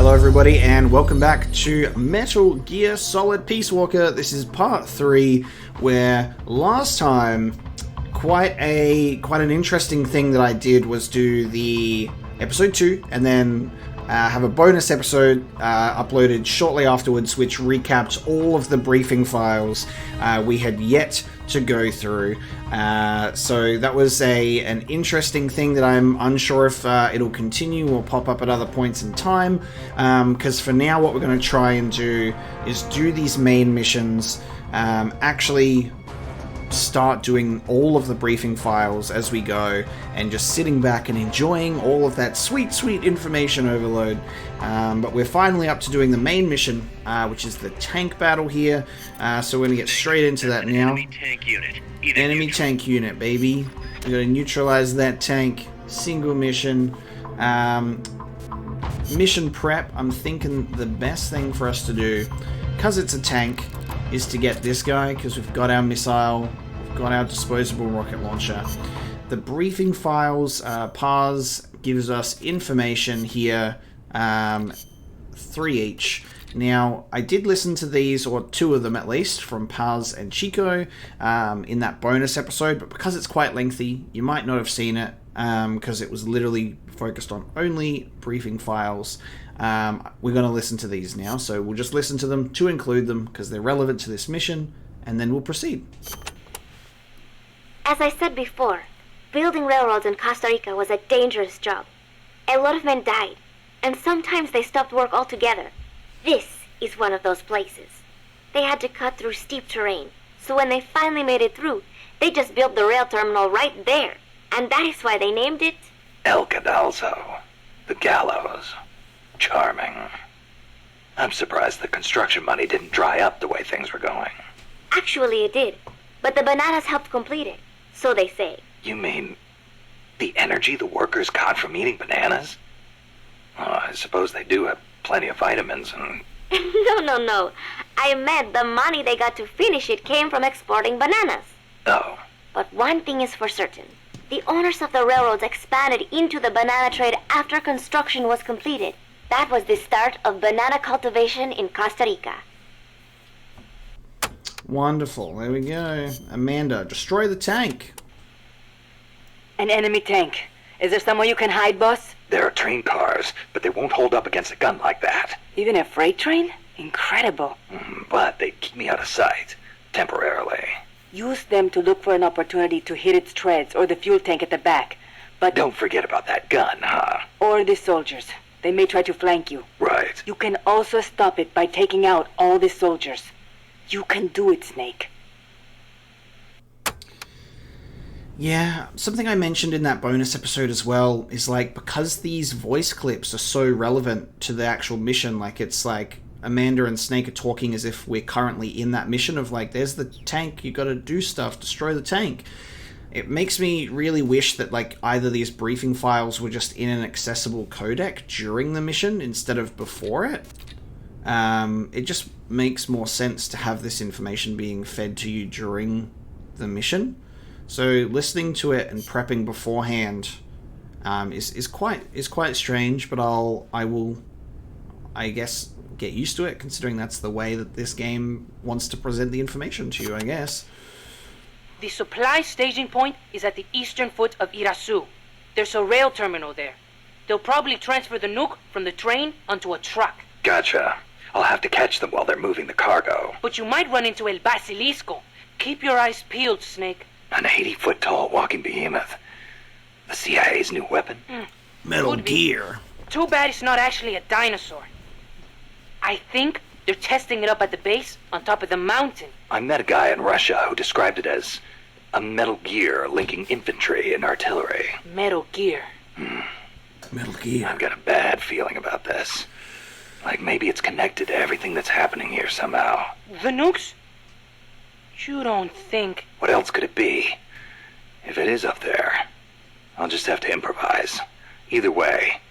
Hello everybody and welcome back to Metal Gear Solid Peace Walker. This is part 3, where last time quite an interesting thing that I did was do the episode 2 and then have a bonus episode uploaded shortly afterwards, which recapped all of the briefing files we had yet to go through. So that was an interesting thing that I'm unsure if it'll continue or pop up at other points in time, because for now what we're going to try and do is do these main missions, actually start doing all of the briefing files as we go, and just sitting back and enjoying all of that sweet information overload. But we're finally up to doing the main mission, which is the tank battle here. So we're going to get straight into that now. Enemy tank unit, baby. We're going to neutralize that tank. Single mission. Mission prep, I'm thinking the best thing for us to do, because it's a tank, is to get this guy, because we've got our missile, we've got our disposable rocket launcher. The briefing files, Paz gives us information here, 3 each. Now, I did listen to these, or 2 of them at least, from Paz and Chico in that bonus episode, but because it's quite lengthy, you might not have seen it, because it was literally focused on only briefing files. We're going to listen to these now, so we'll just listen to them to include them, because they're relevant to this mission, and then we'll proceed. As I said before, building railroads in Costa Rica was a dangerous job. A lot of men died, and sometimes they stopped work altogether. This is one of those places. They had to cut through steep terrain, so when they finally made it through, they just built the rail terminal right there, and that is why they named it El Cadalso, the gallows. Charming. I'm surprised the construction money didn't dry up the way things were going. Actually, it did, but the bananas helped complete it, so they say. You mean the energy the workers got from eating bananas? Oh, I suppose they do have plenty of vitamins and... No. I meant the money they got to finish it came from exporting bananas. Oh. But one thing is for certain. The owners of the railroads expanded into the banana trade after construction was completed. That was the start of banana cultivation in Costa Rica. Wonderful. There we go. Amanda, destroy the tank. An enemy tank. Is there somewhere you can hide, boss? There are train cars, but they won't hold up against a gun like that. Even a freight train? Incredible. But they keep me out of sight, temporarily. Use them to look for an opportunity to hit its treads or the fuel tank at the back. But don't forget about that gun, huh? Or the soldiers. They may try to flank you. Right. You can also stop it by taking out all the soldiers. You can do it, Snake. Yeah, something I mentioned in that bonus episode as well is, like, because these voice clips are so relevant to the actual mission, like, it's like Amanda and Snake are talking as if we're currently in that mission of, like, there's the tank, you gotta do stuff, destroy the tank. It makes me really wish that, like, either these briefing files were just in an accessible codec during the mission instead of before it. It just makes more sense to have this information being fed to you during the mission. So listening to it and prepping beforehand is quite strange, but I will, I guess, get used to it, considering that's the way that this game wants to present the information to you, I guess. The supply staging point is at the eastern foot of Irasu. There's a rail terminal there. They'll probably transfer the nuke from the train onto a truck. Gotcha. I'll have to catch them while they're moving the cargo. But you might run into El Basilisco. Keep your eyes peeled, Snake. An 80-foot-tall walking behemoth. The CIA's new weapon? Metal Gear. Too bad it's not actually a dinosaur. I think they're testing it up at the base on top of the mountain. I met a guy in Russia who described it as a Metal Gear linking infantry and artillery. Metal Gear. Metal Gear. I've got a bad feeling about this. Like maybe it's connected to everything that's happening here somehow. The nukes? You don't think... What else could it be? If it is up there, I'll just have to improvise. Either way,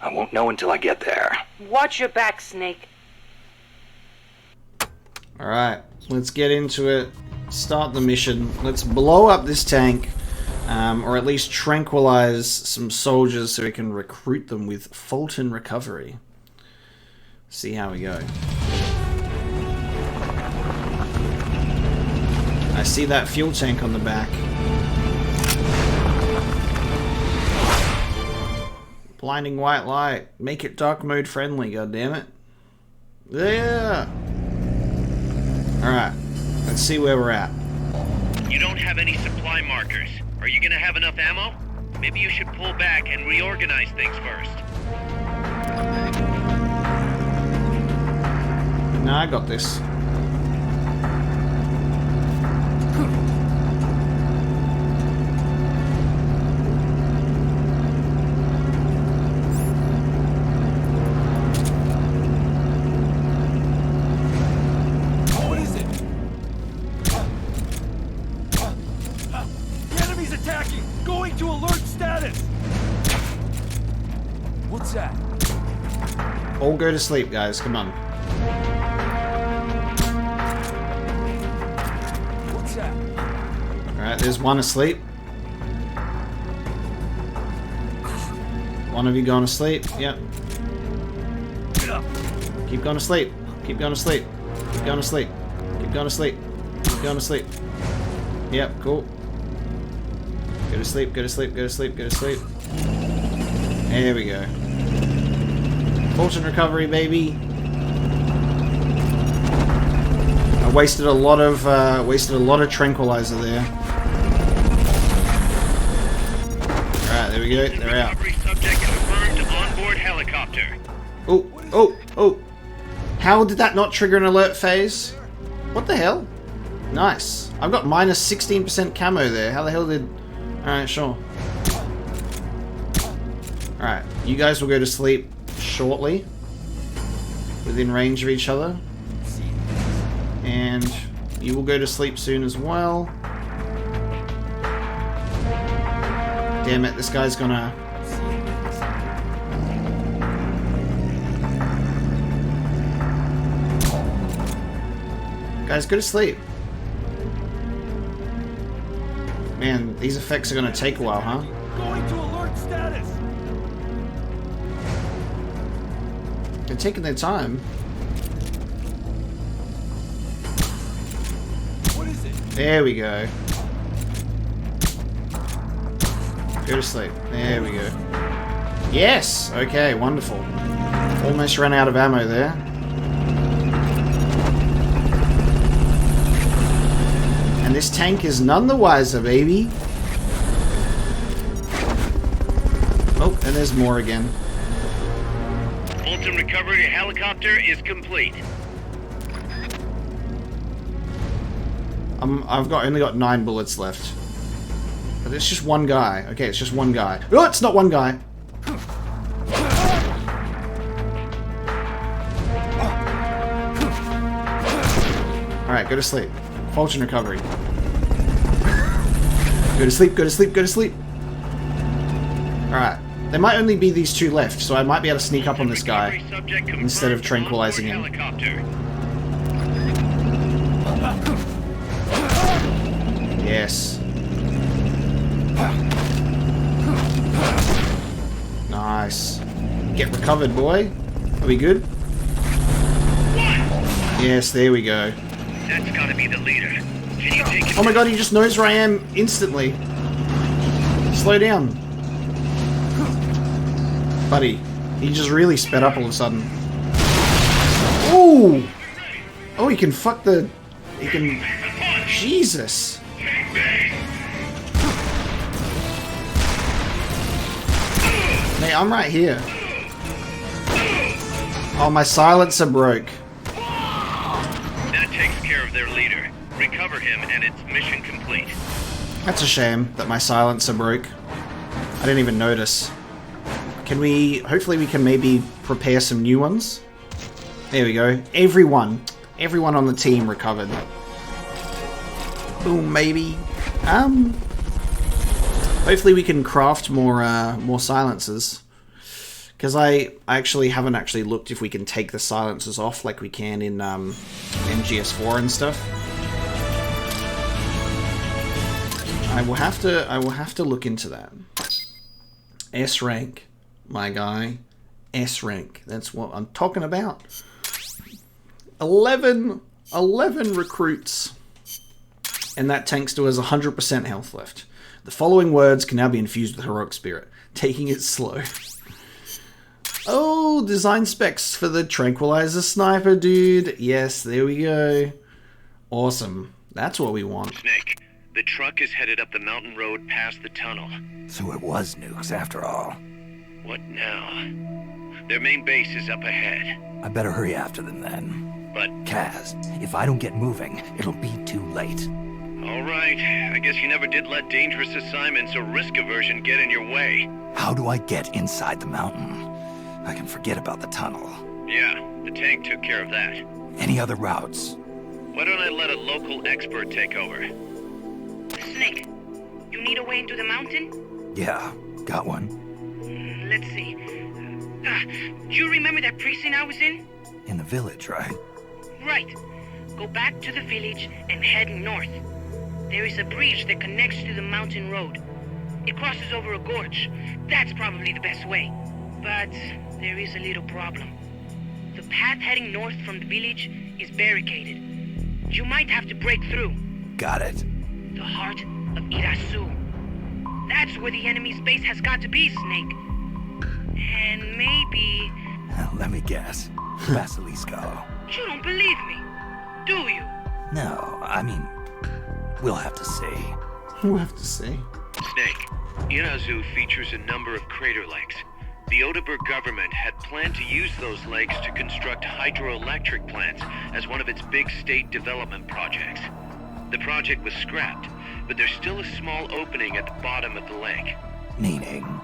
I won't know until I get there. Watch your back, Snake. Alright, let's get into it. Start the mission. Let's blow up this tank. Or at least tranquilize some soldiers so we can recruit them with Fulton Recovery. See how we go. I see that fuel tank on the back. Blinding white light. Make it dark mode friendly, goddammit. Yeah! Alright, let's see where we're at. You don't have any supply markers. Are you gonna have enough ammo? Maybe you should pull back and reorganize things first. Nah, I got this. What is it? The enemy's attacking! Going to alert status! What's that? All go to sleep, guys. Come on. What's that? Alright, there's one asleep. One of you going to sleep. Yep. Get up! Keep going to sleep. Keep going to sleep. Keep going to sleep. Keep going to sleep. Keep going to sleep. Yep, cool. Go to sleep, go to sleep, go to sleep, go to sleep. There we go. Fortune recovery, baby. I wasted a lot of tranquilizer there. Alright, there we go. They're out. Recovery subject confirmed onboard helicopter. Oh, oh, oh. How did that not trigger an alert phase? What the hell? Nice. I've got minus 16% camo there. How the hell did... Alright, sure. Alright, you guys will go to sleep shortly. Within range of each other. And you will go to sleep soon as well. Damn it, this guy's gonna... Guys, go to sleep. Man, these effects are gonna take a while, huh? Going to alert status! They're taking their time. What is it? There we go. Go to sleep. There we go. Yes! Okay, wonderful. Almost ran out of ammo there. And this tank is none the wiser, baby. Oh, and there's more again. Fulton recovery helicopter is complete. I've only got 9 bullets left. But it's just one guy. Okay, it's just one guy. Oh, it's not one guy. Alright, go to sleep. Fulton recovery. Go to sleep, go to sleep, go to sleep. Alright. There might only be these 2 left, so I might be able to sneak up on this guy instead of tranquilizing him. Yes. Nice. Get recovered, boy. Are we good? Yes, there we go. That's gotta be the leader. Can you take him? Oh my god, he just knows where I am instantly. Slow down. Buddy, he just really sped up all of a sudden. Ooh! Oh, he can fuck the... He can... Jesus! Hey, I'm right here. Oh, my silencer broke. That takes care of their leader. Recover him and it's mission complete. That's a shame that my silencer broke. I didn't even notice. Can we... Hopefully we can maybe prepare some new ones. There we go. Everyone on the team recovered. Boom, maybe. Hopefully we can craft more silencers. Because I actually haven't looked if we can take the silencers off like we can in GS4 and stuff. I will have to look into that. S rank, my guy. S rank. That's what I'm talking about. 11 recruits. And that tank still has 100% health left. The following words can now be infused with heroic spirit. Taking it slow. Oh, design specs for the tranquilizer sniper, dude. Yes, there we go. Awesome. That's what we want. Snake, the truck is headed up the mountain road past the tunnel. So it was nukes after all. What now? Their main base is up ahead. I better hurry after them then. But, Kaz, if I don't get moving, it'll be too late. all right, I guess you never did let dangerous assignments or risk aversion get in your way. How do I get inside the mountain? I can forget about the tunnel. Yeah, the tank took care of that. Any other routes? Why don't I let a local expert take over? Snake, you need a way into the mountain? Yeah, got one. Let's see. Do you remember that precinct I was in? In the village, right? Right. Go back to the village and head north. There is a bridge that connects to the mountain road. It crosses over a gorge. That's probably the best way. But there is a little problem. The path heading north from the village is barricaded. You might have to break through. Got it. The heart of Irasu. That's where the enemy's base has got to be, Snake. And maybe... Let me guess. Basilisco. You don't believe me, do you? No, I mean, we'll have to see. We'll have to see. Snake, Irazu features a number of crater lakes. The Odeberg government had planned to use those lakes to construct hydroelectric plants as one of its big state development projects. The project was scrapped, but there's still a small opening at the bottom of the lake. Meaning?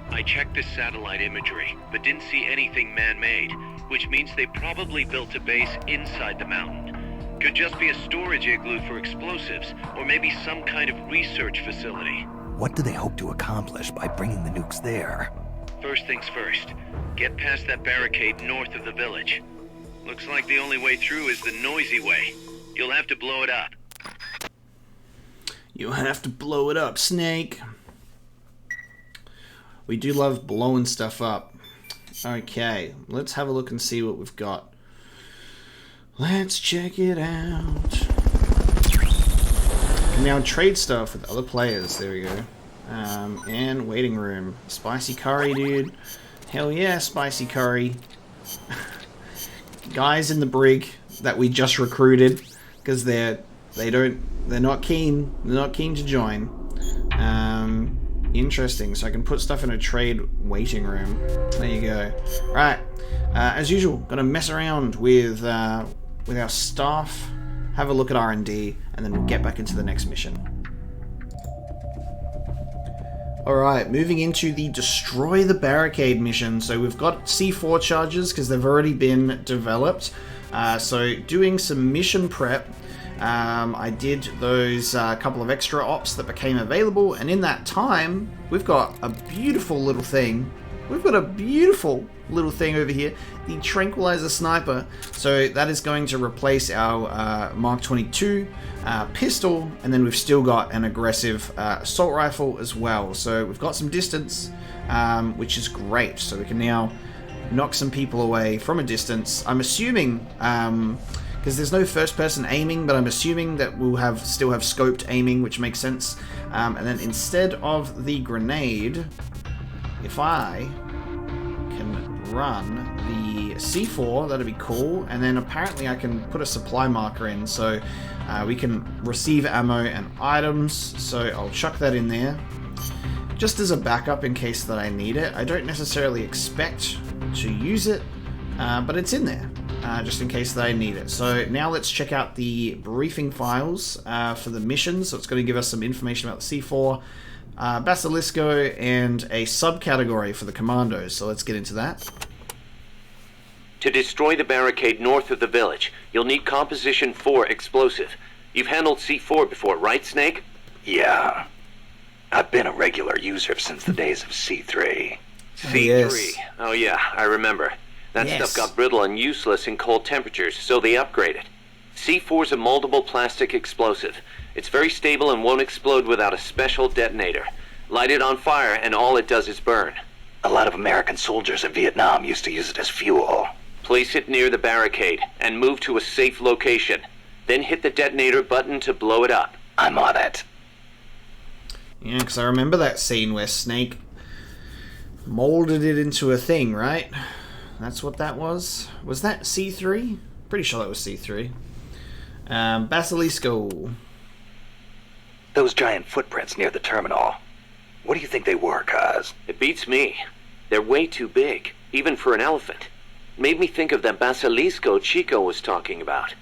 I checked the satellite imagery, but didn't see anything man-made, which means they probably built a base inside the mountain. Could just be a storage igloo for explosives, or maybe some kind of research facility. What do they hope to accomplish by bringing the nukes there? First things first, get past that barricade north of the village. Looks like the only way through is the noisy way. You'll have to blow it up. You'll have to blow it up, Snake. We do love blowing stuff up. Okay, let's have a look and see what we've got. Let's check it out. We can now trade stuff with other players. There we go. And waiting room. Spicy curry, dude. Hell yeah, spicy curry. Guys in the brig that we just recruited because they're not keen. They're not keen to join. Interesting. So I can put stuff in a trade waiting room. There you go. Right. As usual, gonna mess around with our staff. Have a look at R&D, and then we'll get back into the next mission. Alright, moving into the Destroy the Barricade mission. So we've got C4 charges because they've already been developed. So doing some mission prep. I did those couple of extra ops that became available, and in that time, we've got a beautiful little thing. We've got a beautiful little thing over here, the Tranquilizer Sniper. So that is going to replace our Mark 22 pistol, and then we've still got an aggressive assault rifle as well. So we've got some distance, which is great. So we can now knock some people away from a distance. I'm assuming, because there's no first-person aiming, but I'm assuming that we'll still have scoped aiming, which makes sense. And then instead of the grenade, if I can run the C4, that'd be cool. And then apparently I can put a supply marker in, so we can receive ammo and items. So I'll chuck that in there, just as a backup in case that I need it. I don't necessarily expect to use it, but it's in there. Just in case that I need it. So now let's check out the briefing files for the missions. So it's going to give us some information about the C4, Basilisco, and a subcategory for the commandos. So let's get into that. To destroy the barricade north of the village, you'll need Composition 4 explosive. You've handled C4 before, right, Snake? Yeah. I've been a regular user since the days of C3. C3. Yes. Oh yeah, I remember. That stuff got brittle and useless in cold temperatures, so they upgraded. C4's a moldable plastic explosive. It's very stable and won't explode without a special detonator. Light it on fire and all it does is burn. A lot of American soldiers in Vietnam used to use it as fuel. Place it near the barricade and move to a safe location. Then hit the detonator button to blow it up. I'm on it. Yeah, because I remember that scene where Snake molded it into a thing, right? That's what that was? Was that C3? Pretty sure that was C3. Basilisco. Those giant footprints near the terminal. What do you think they were, Kaz? It beats me. They're way too big, even for an elephant. Made me think of that Basilisco Chico was talking about.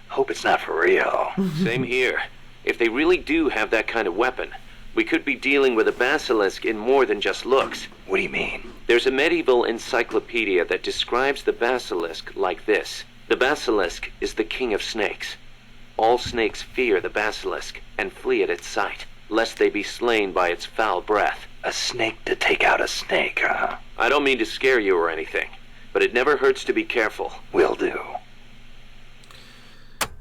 Hope it's not for real. Same here. If they really do have that kind of weapon, we could be dealing with a basilisk in more than just looks. What do you mean? There's a medieval encyclopedia that describes the basilisk like this. The basilisk is the king of snakes. All snakes fear the basilisk and flee at its sight, lest they be slain by its foul breath. A snake to take out a snake, huh? I don't mean to scare you or anything, but it never hurts to be careful. Will do.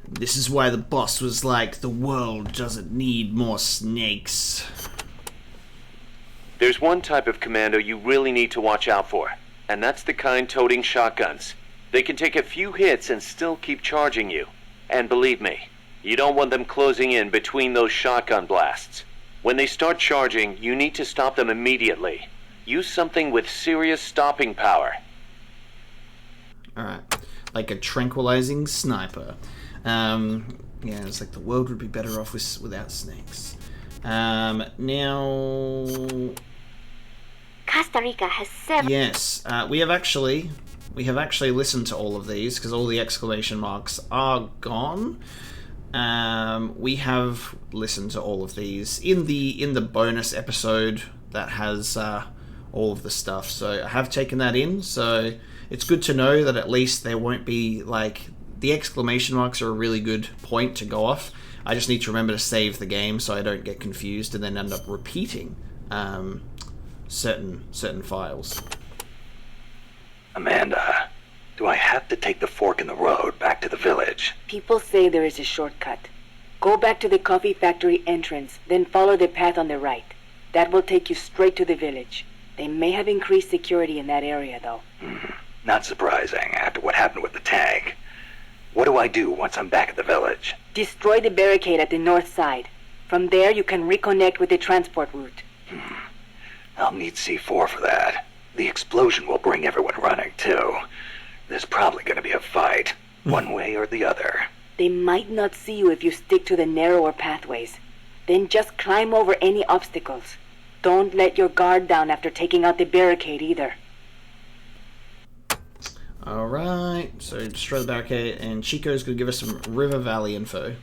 This is why the boss was like, the world doesn't need more snakes. There's one type of commando you really need to watch out for, and that's the kind toting shotguns. They can take a few hits and still keep charging you. And believe me, you don't want them closing in between those shotgun blasts. When they start charging, you need to stop them immediately. Use something with serious stopping power. Alright, like a tranquilizing sniper. Yeah, it's like the world would be better off without snakes. Now... Costa Rica has several... Yes, we have actually listened to all of these, because all the exclamation marks are gone. We have listened to all of these in the bonus episode that has all of the stuff. So I have taken that in, so it's good to know that at least there won't be, like, the exclamation marks are a really good point to go off. I just need to remember to save the game so I don't get confused and then end up repeating certain files. Amanda, do I have to take the fork in the road back to the village? People say there is a shortcut. Go back to the coffee factory entrance, then follow the path on the right. That will take you straight to the village. They may have increased security in that area, though. Not surprising after what happened with the tank. What do I do once I'm back at the village? Destroy the barricade at the north side. From there, you can reconnect with the transport route. I'll need C4 for that. The explosion will bring everyone running, too. There's probably going to be a fight, one way or the other. They might not see you if you stick to the narrower pathways. Then just climb over any obstacles. Don't let your guard down after taking out the barricade either. Alright, so destroy the barricade, and Chico's going to give us some River Valley info.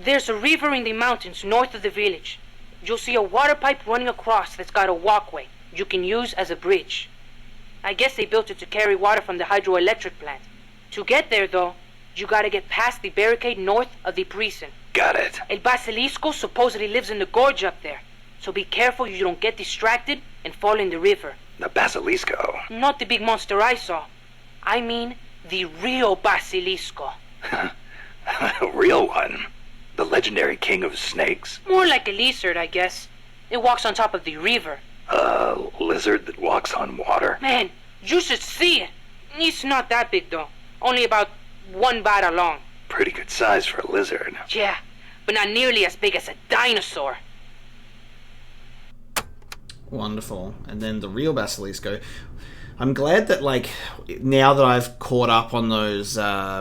There's a river in the mountains north of the village. You'll see a water pipe running across that's got a walkway you can use as a bridge. I guess they built it to carry water from the hydroelectric plant. To get there, though, you gotta get past the barricade north of the precinct. Got it. El Basilisco supposedly lives in the gorge up there, so be careful you don't get distracted and fall in the river. The Basilisco? Not the big monster I saw. I mean, the real Basilisco. A real one? The legendary king of snakes? More like a lizard, I guess. It walks on top of the river. A lizard that walks on water? Man, you should see it. It's not that big, though. Only about 1 bada long. Pretty good size for a lizard. Yeah, but not nearly as big as a dinosaur. Wonderful. And then the real Basilisco. I'm glad that, like, now that I've caught up on those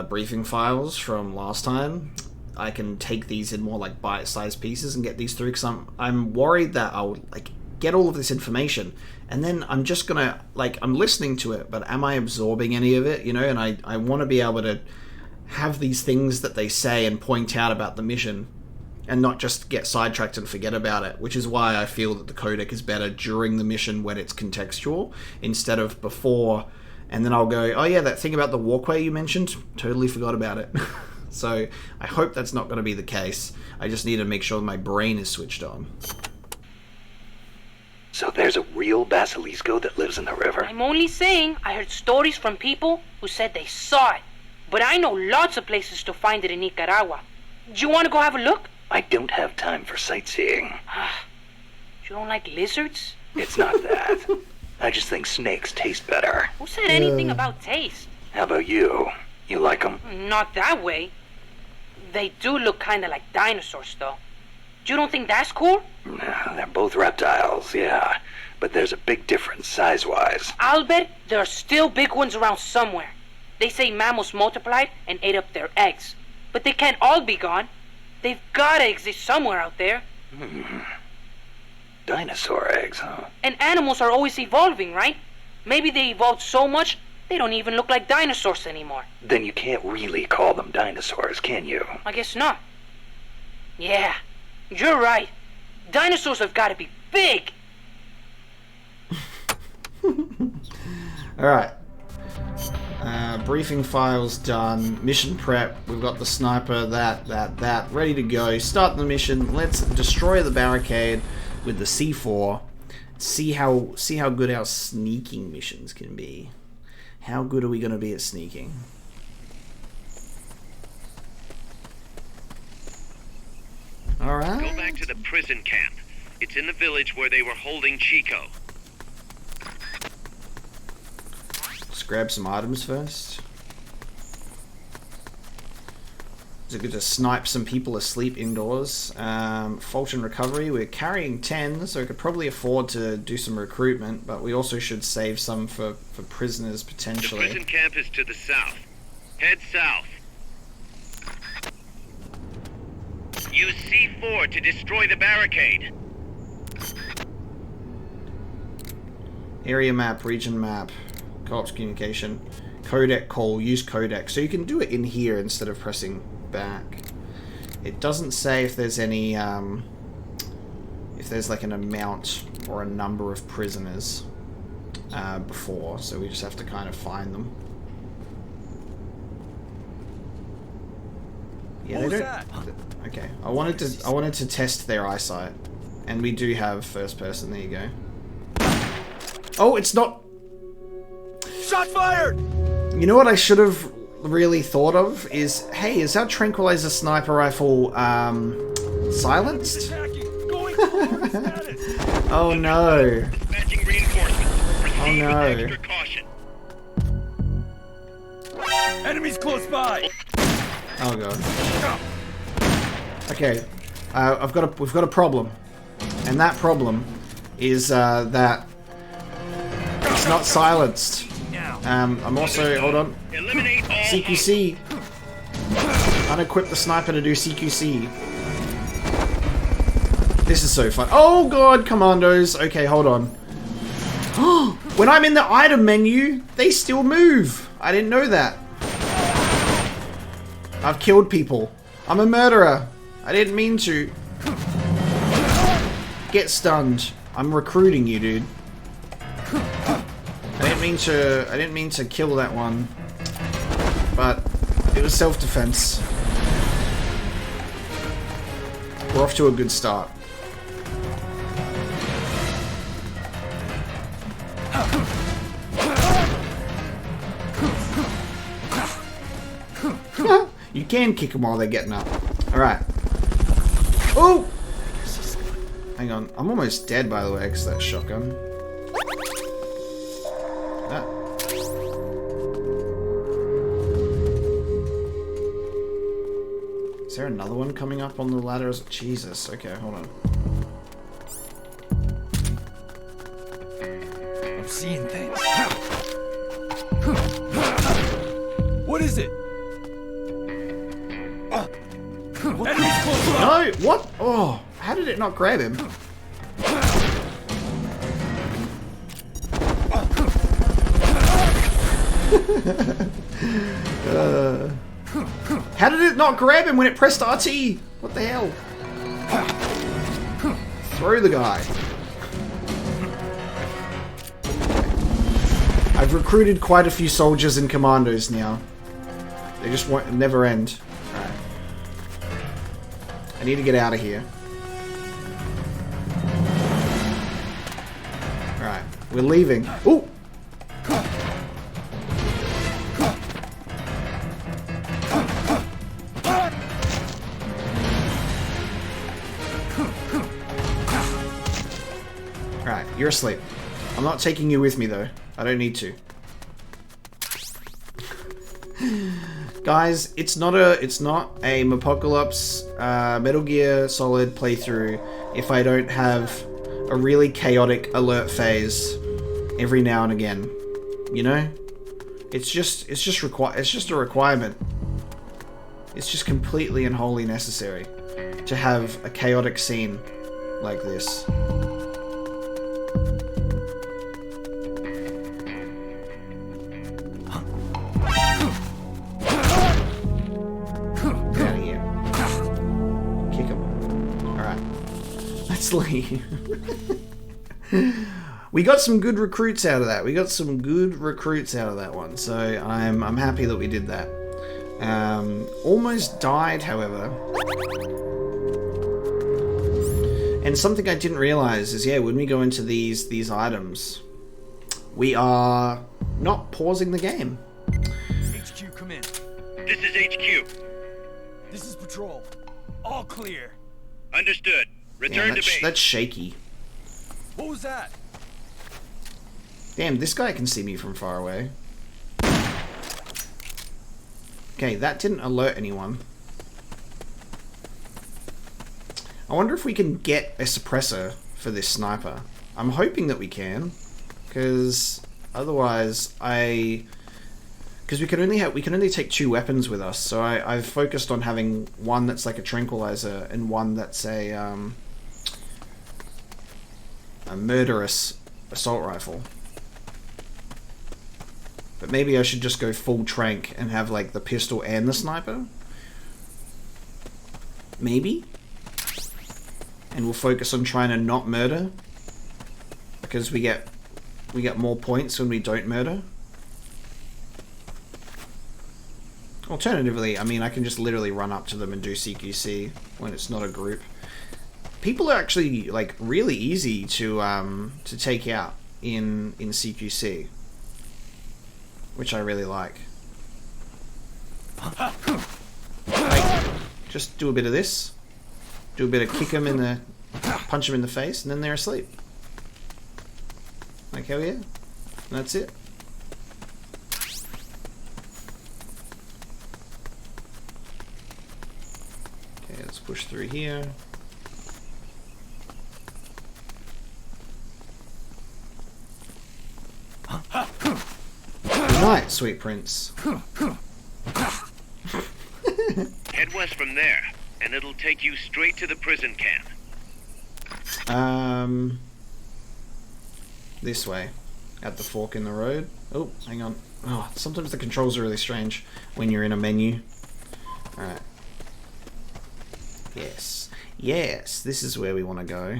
briefing files from last time, I can take these in more, like, bite-sized pieces and get these through, because I'm worried that I'll, like, get all of this information, and then I'm just gonna, like, I'm listening to it, but am I absorbing any of it, you know? And I want to be able to have these things that they say and point out about the mission, and not just get sidetracked and forget about it, which is why I feel that the codec is better during the mission when it's contextual, instead of before, and then I'll go, oh yeah, that thing about the walkway you mentioned, totally forgot about it. So I hope that's not going to be the case. I just need to make sure my brain is switched on. So there's a real Basilisco that lives in the river? I'm only saying I heard stories from people who said they saw it. But I know lots of places to find it in Nicaragua. Do you want to go have a look? I don't have time for sightseeing. You don't like lizards? It's not that. I just think snakes taste better. Who said anything about taste? How about you? You like them? Not that way. They do look kind of like dinosaurs, though. You don't think that's cool? They're both reptiles, yeah. But there's a big difference size-wise. I'll bet there are still big ones around somewhere. They say mammals multiplied and ate up their eggs. But they can't all be gone. They've gotta exist somewhere out there. Dinosaur eggs, huh? And animals are always evolving, right? Maybe they evolved so much, they don't even look like dinosaurs anymore. Then you can't really call them dinosaurs, can you? I guess not. Yeah, you're right. Dinosaurs have gotta be big. Alright. Briefing files done. Mission prep. We've got the sniper, that. Ready to go. Start the mission. Let's destroy the barricade with the C4. See how good our sneaking missions can be. How good are we going to be at sneaking? Alright. Go back to the prison camp. It's in the village where they were holding Chico. Let's grab some items first. Is it good to snipe some people asleep indoors? Fulton recovery. We're carrying 10, so we could probably afford to do some recruitment, but we also should save some for prisoners potentially. The prison camp is to the south. Head south. Use C4 to destroy the barricade. Area map, region map, co-ops communication, codec call, use codec. So you can do it in here instead of pressing back. It doesn't say if there's any, if there's like an amount or a number of prisoners before, so we just have to kind of find them. Yeah, they don't. Okay, I wanted to test their eyesight, and we do have first person. There you go. Oh, it's not. Shot fired! You know what I should have really thought of is, hey, is our tranquilizer sniper rifle silenced? Oh no! Dispatching reinforcements. Oh no! Extra caution. Enemies close by! Oh god. Okay, we've got a problem, and that problem is that it's not silenced. I'm also, hold on. Eliminate all CQC. Unequip the sniper to do CQC. This is so fun. Oh god, commandos. Okay, hold on. When I'm in the item menu, they still move. I didn't know that. I've killed people. I'm a murderer. I didn't mean to. Get stunned. I'm recruiting you, dude. I didn't mean to kill that one. But it was self-defense. We're off to a good start. You can kick them while they're getting up. Alright. Oh! Hang on. I'm almost dead, by the way, because that shotgun. Ah. Is there another one coming up on the ladder? Jesus. Okay, hold on. I'm seeing things. What is it? Enemies close by! No! What? Oh! How did it not grab him? How did it not grab him when it pressed RT? What the hell? Throw the guy. I've recruited quite a few soldiers and commandos now. They just won't never end. Alright. I need to get out of here. Alright, we're leaving. Ooh! Alright, you're asleep. I'm not taking you with me though. I don't need to. Guys, it's not a Apocalypse Metal Gear Solid playthrough if I don't have a really chaotic alert phase every now and again. You know? It's just a requirement. It's just completely and wholly necessary to have a chaotic scene like this. Get out of here. Kick him. Alright. Let's leave. We got some good recruits out of that. One. So I'm happy that we did that. Almost died, however. And something I didn't realize is, yeah, when we go into these items, we are not pausing the game. HQ, come in. This is HQ. This is patrol. All clear. Understood. Return to base. That's shaky. What was that? Damn, this guy can see me from far away. Okay, that didn't alert anyone. I wonder if we can get a suppressor for this sniper. I'm hoping that we can, because otherwise because we can only take 2 weapons with us. So I've focused on having one that's like a tranquilizer and one that's a murderous assault rifle. But maybe I should just go full trank and have like the pistol and the sniper. Maybe. And we'll focus on trying to not murder, because we get more points when we don't murder. Alternatively, I mean, I can just literally run up to them and do CQC when it's not a group. People are actually like really easy to take out in CQC, which I really like. Like, just do a bit of this. Do a bit of kick them in the, punch them in the face, and then they're asleep. Like, hell yeah. And that's it. Okay, let's push through here. Good night, sweet prince. Head west from there, and it'll take you straight to the prison camp. This way. At the fork in the road. Oh, hang on. Oh, sometimes the controls are really strange when you're in a menu. Alright. Yes. Yes, this is where we want to go.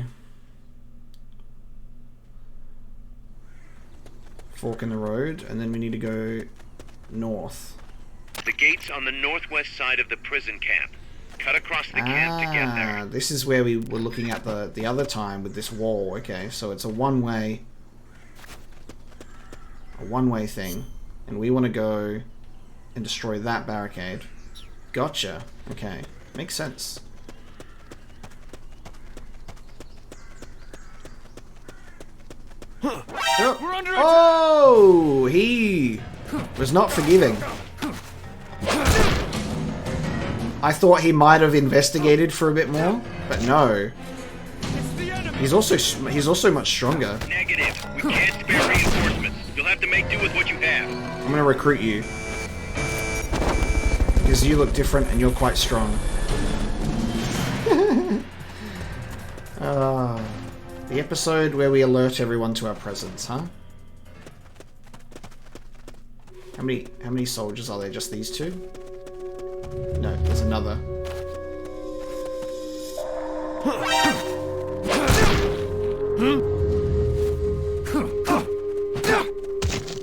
Fork in the road, and then we need to go north. The gate's on the northwest side of the prison camp. Cut across the camp to get there. This is where we were looking at the other time with this wall. Okay, so it's a one-way thing, and we want to go and destroy that barricade. Gotcha. Okay, makes sense. We're under attack. Oh, he was not forgiving. I thought he might have investigated for a bit more, but no. It's the enemy. He's also much stronger. Negative. We can't spare reinforcements. You'll have to make do with what you have. I'm gonna recruit you. Because you look different and you're quite strong. The episode where we alert everyone to our presence, huh? How many soldiers are there? Just these 2? No, there's another.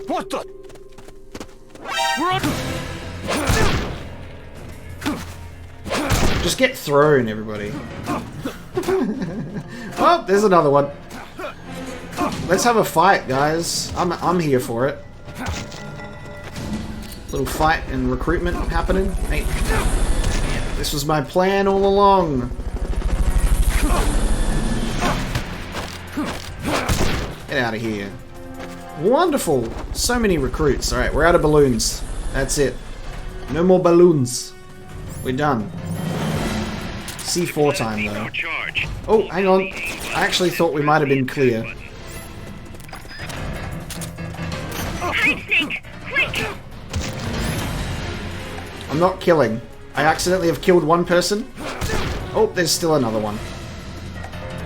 What the? We're under. Just get thrown, everybody. Oh, there's another one. Let's have a fight, guys. I'm here for it. Little fight and recruitment happening. Hey, this was my plan all along. Get out of here. Wonderful. So many recruits. Alright, we're out of balloons. That's it. No more balloons. We're done. C4 time, though. Oh, hang on. I actually thought we might have been clear. Hide, Snake! Quick! I'm not killing. I accidentally have killed one person. Oh, there's still another one.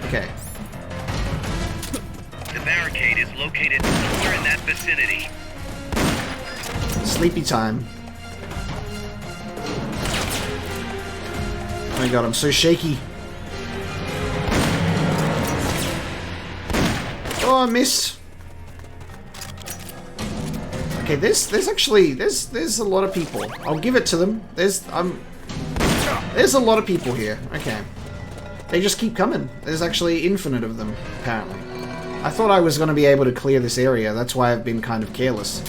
Okay. The barricade is located somewhere in that vicinity. Sleepy time. Oh my god, I'm so shaky. Oh, I missed. Okay, there's a lot of people. I'll give it to them. There's a lot of people here. Okay. They just keep coming. There's actually infinite of them, apparently. I thought I was going to be able to clear this area. That's why I've been kind of careless.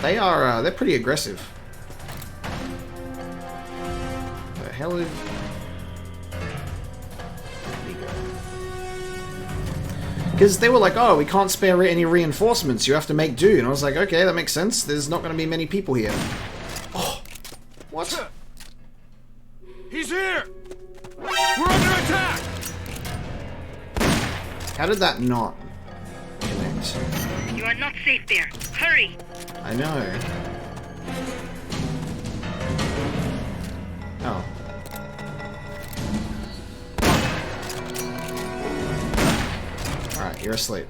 But they're pretty aggressive. The hell is... Because they were like, oh, we can't spare any reinforcements. You have to make do. And I was like, okay, that makes sense. There's not going to be many people here. Oh, what? He's here! We're under attack! How did that not connect? You are not safe there. Hurry! I know. Oh. Alright, you're asleep.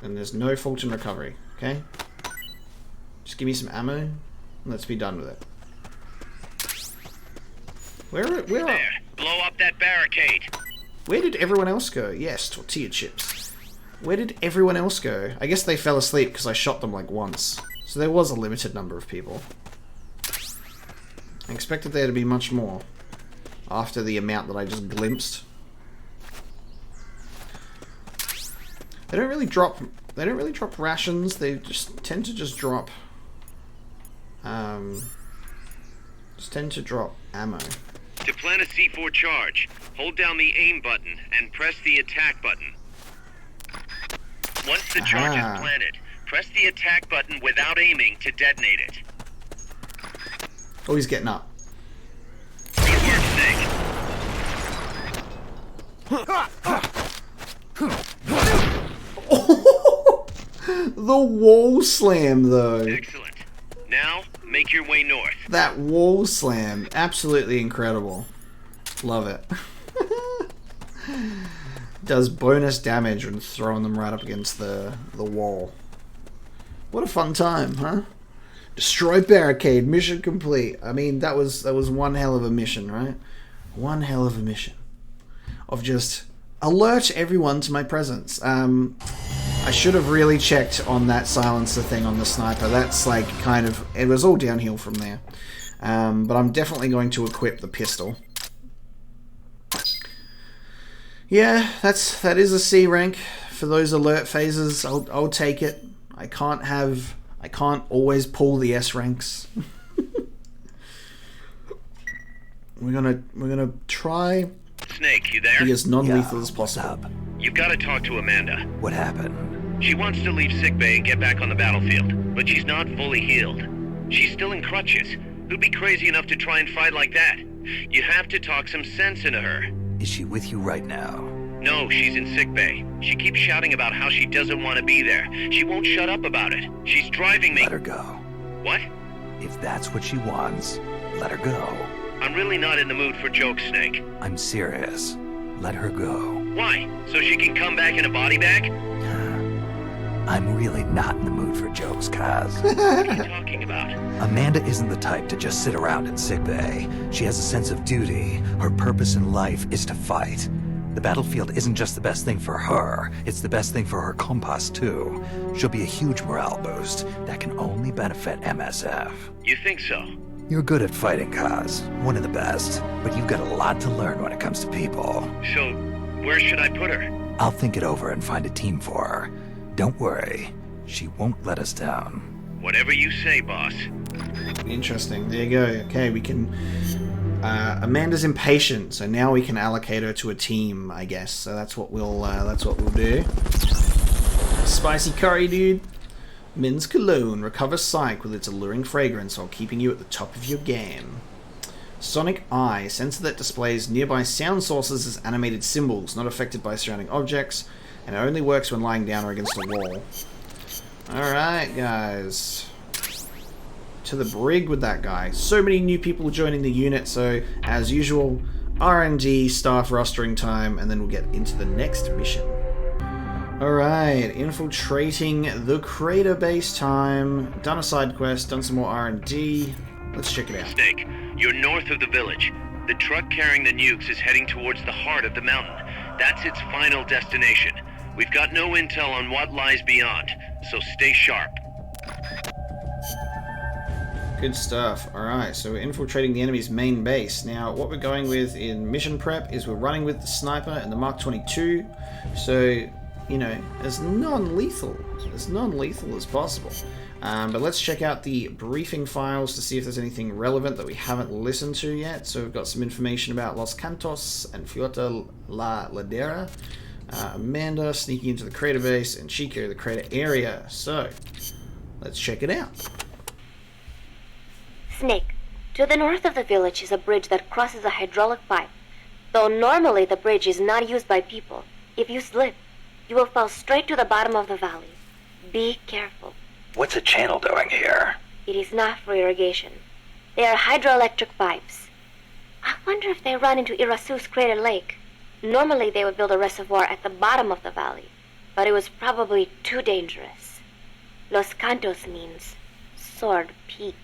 And there's no Fulton recovery, okay? Just give me some ammo, and let's be done with it. Where are... Blow up that barricade. Where did everyone else go? Yes, tortilla chips. Where did everyone else go? I guess they fell asleep because I shot them like once. So there was a limited number of people. I expected there to be much more. After the amount that I just glimpsed. They don't really drop rations, they just tend to just drop ammo. To plant a C4 charge, hold down the aim button and press the attack button. Once the charge is planted, press the attack button without aiming to detonate it. Oh, he's getting up. Good work, Snake. The wall slam, though. Excellent. Now, make your way north. That wall slam, absolutely incredible. Love it. Does bonus damage when throwing them right up against the wall. What a fun time, huh? Destroy barricade, mission complete. I mean, that was one hell of a mission, right? One hell of a mission. Of just alert everyone to my presence. I should have really checked on that silencer thing on the sniper. That's like kind of... It was all downhill from there. But I'm definitely going to equip the pistol. Yeah, that is a C rank for those alert phases. I'll take it. I can't always pull the S ranks. We're gonna try Snake, you there? be as non-lethal as possible. You've got to talk to Amanda. What happened? She wants to leave sickbay and get back on the battlefield, but she's not fully healed. She's still in crutches. Who'd be crazy enough to try and fight like that? You have to talk some sense into her. Is she with you right now? No, she's in sickbay. She keeps shouting about how she doesn't want to be there. She won't shut up about it. She's driving me... Let her go. What? If that's what she wants, let her go. I'm really not in the mood for jokes, Snake. I'm serious. Let her go. Why? So she can come back in a body bag? I'm really not in the mood for jokes, Kaz. What are you talking about? Amanda isn't the type to just sit around in sickbay. She has a sense of duty. Her purpose in life is to fight. The battlefield isn't just the best thing for her, it's the best thing for her compass, too. She'll be a huge morale boost that can only benefit MSF. You think so? You're good at fighting, Kaz. One of the best. But you've got a lot to learn when it comes to people. So, where should I put her? I'll think it over and find a team for her. Don't worry. She won't let us down. Whatever you say, boss. Interesting. There you go. Okay, we can Amanda's impatient, so now we can allocate her to a team, I guess. So that's what we'll do. Spicy curry, dude. Men's cologne recovers psych with its alluring fragrance while keeping you at the top of your game. Sonic Eye, sensor that displays nearby sound sources as animated symbols, not affected by surrounding objects, and it only works when lying down or against a wall. Alright, guys. To the brig with that guy. So many new people joining the unit, so as usual, R&D, staff rostering time, and then we'll get into the next mission. Alright, infiltrating the crater base time. Done a side quest, done some more R&D. Let's check it out. Snake, you're north of the village. The truck carrying the nukes is heading towards the heart of the mountain. That's its final destination. We've got no intel on what lies beyond, so stay sharp. Good stuff. Alright, so we're infiltrating the enemy's main base. Now, what we're going with in mission prep is we're running with the sniper and the Mark 22. So, you know, as non-lethal as possible. But let's check out the briefing files to see if there's anything relevant that we haven't listened to yet. So we've got some information about Los Cantos and Fuerte La Ladera. Amanda sneaking into the crater base, and Chico the crater area. So, let's check it out. Snake, to the north of the village is a bridge that crosses a hydraulic pipe. Though normally the bridge is not used by people, if you slip, you will fall straight to the bottom of the valley. Be careful. What's a channel doing here? It is not for irrigation. They are hydroelectric pipes. I wonder if they run into Irasu's crater lake. Normally they would build a reservoir at the bottom of the valley, but it was probably too dangerous. Los Cantos means Sword Peak.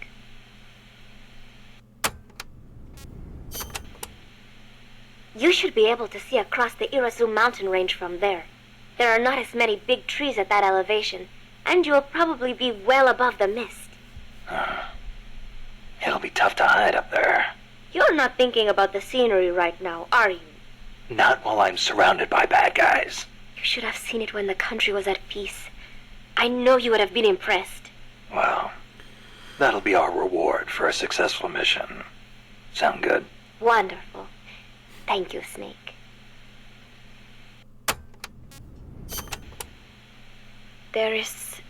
You should be able to see across the Irasu mountain range from there. There are not as many big trees at that elevation, and you will probably be well above the mist. It'll be tough to hide up there. You're not thinking about the scenery right now, are you? Not while I'm surrounded by bad guys. You should have seen it when the country was at peace. I know you would have been impressed. Well, that'll be our reward for a successful mission. Sound good? Wonderful. Thank you, Snake. There is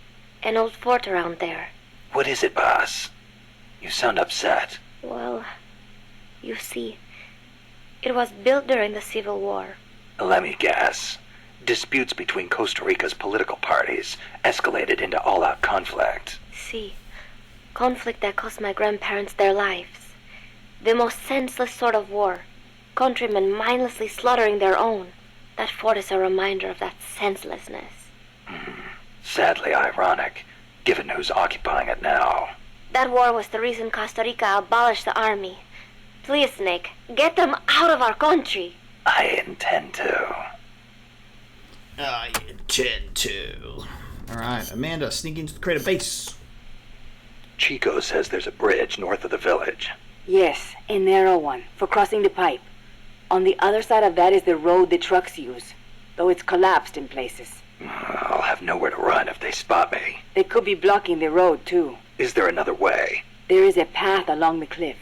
an old fort around there. What is it, boss? You sound upset. Well, you see, it was built during the Civil War. Let me guess. Disputes between Costa Rica's political parties escalated into all-out conflict. See, conflict that cost my grandparents their lives. The most senseless sort of war. Countrymen mindlessly slaughtering their own. That fort is a reminder of that senselessness. Sadly ironic, given who's occupying it now. That war was the reason Costa Rica abolished the army. Please, Snake, get them out of our country. I intend to. I intend to. Alright, Amanda, sneak into the crater base. Chico says there's a bridge north of the village. Yes, a narrow one, for crossing the pipe. On the other side of that is the road the trucks use, though it's collapsed in places. I'll have nowhere to run if they spot me. They could be blocking the road, too. Is there another way? There is a path along the cliff.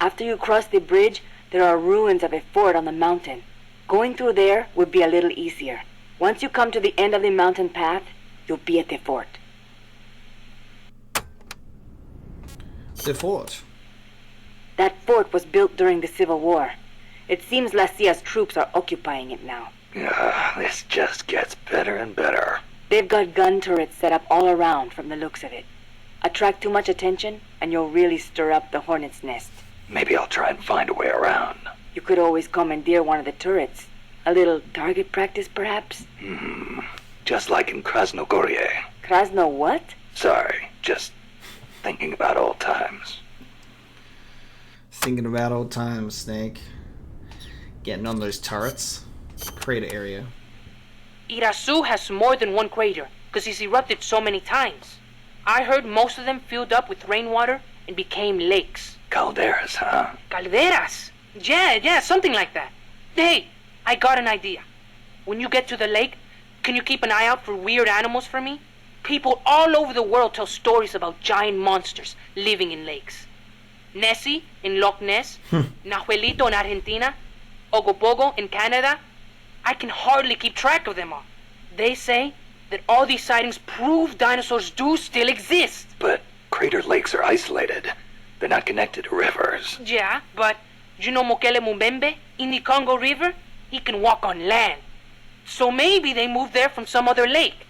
After you cross the bridge, there are ruins of a fort on the mountain. Going through there would be a little easier. Once you come to the end of the mountain path, you'll be at the fort. The fort. That fort was built during the Civil War. It seems La Cia's troops are occupying it now. This just gets better and better. They've got gun turrets set up all around from the looks of it. Attract too much attention, and you'll really stir up the hornet's nest. Maybe I'll try and find a way around. You could always commandeer one of the turrets. A little target practice, perhaps? Just like in Krasnogorye. Krasno what? Sorry, just thinking about old times. Thinking about old times, Snake. Getting on those turrets. Crater area. Irasu has more than one crater, because he's erupted so many times. I heard most of them filled up with rainwater and became lakes. Calderas, huh? Calderas? Yeah, something like that. Hey, I got an idea. When you get to the lake, can you keep an eye out for weird animals for me? People all over the world tell stories about giant monsters living in lakes. Nessie in Loch Ness, Nahuelito in Argentina, Ogopogo in Canada. I can hardly keep track of them all. They say that all these sightings prove dinosaurs do still exist. But crater lakes are isolated. They're not connected to rivers. Yeah, but you know Mokele Mumbembe in the Congo River? He can walk on land. So maybe they moved there from some other lake.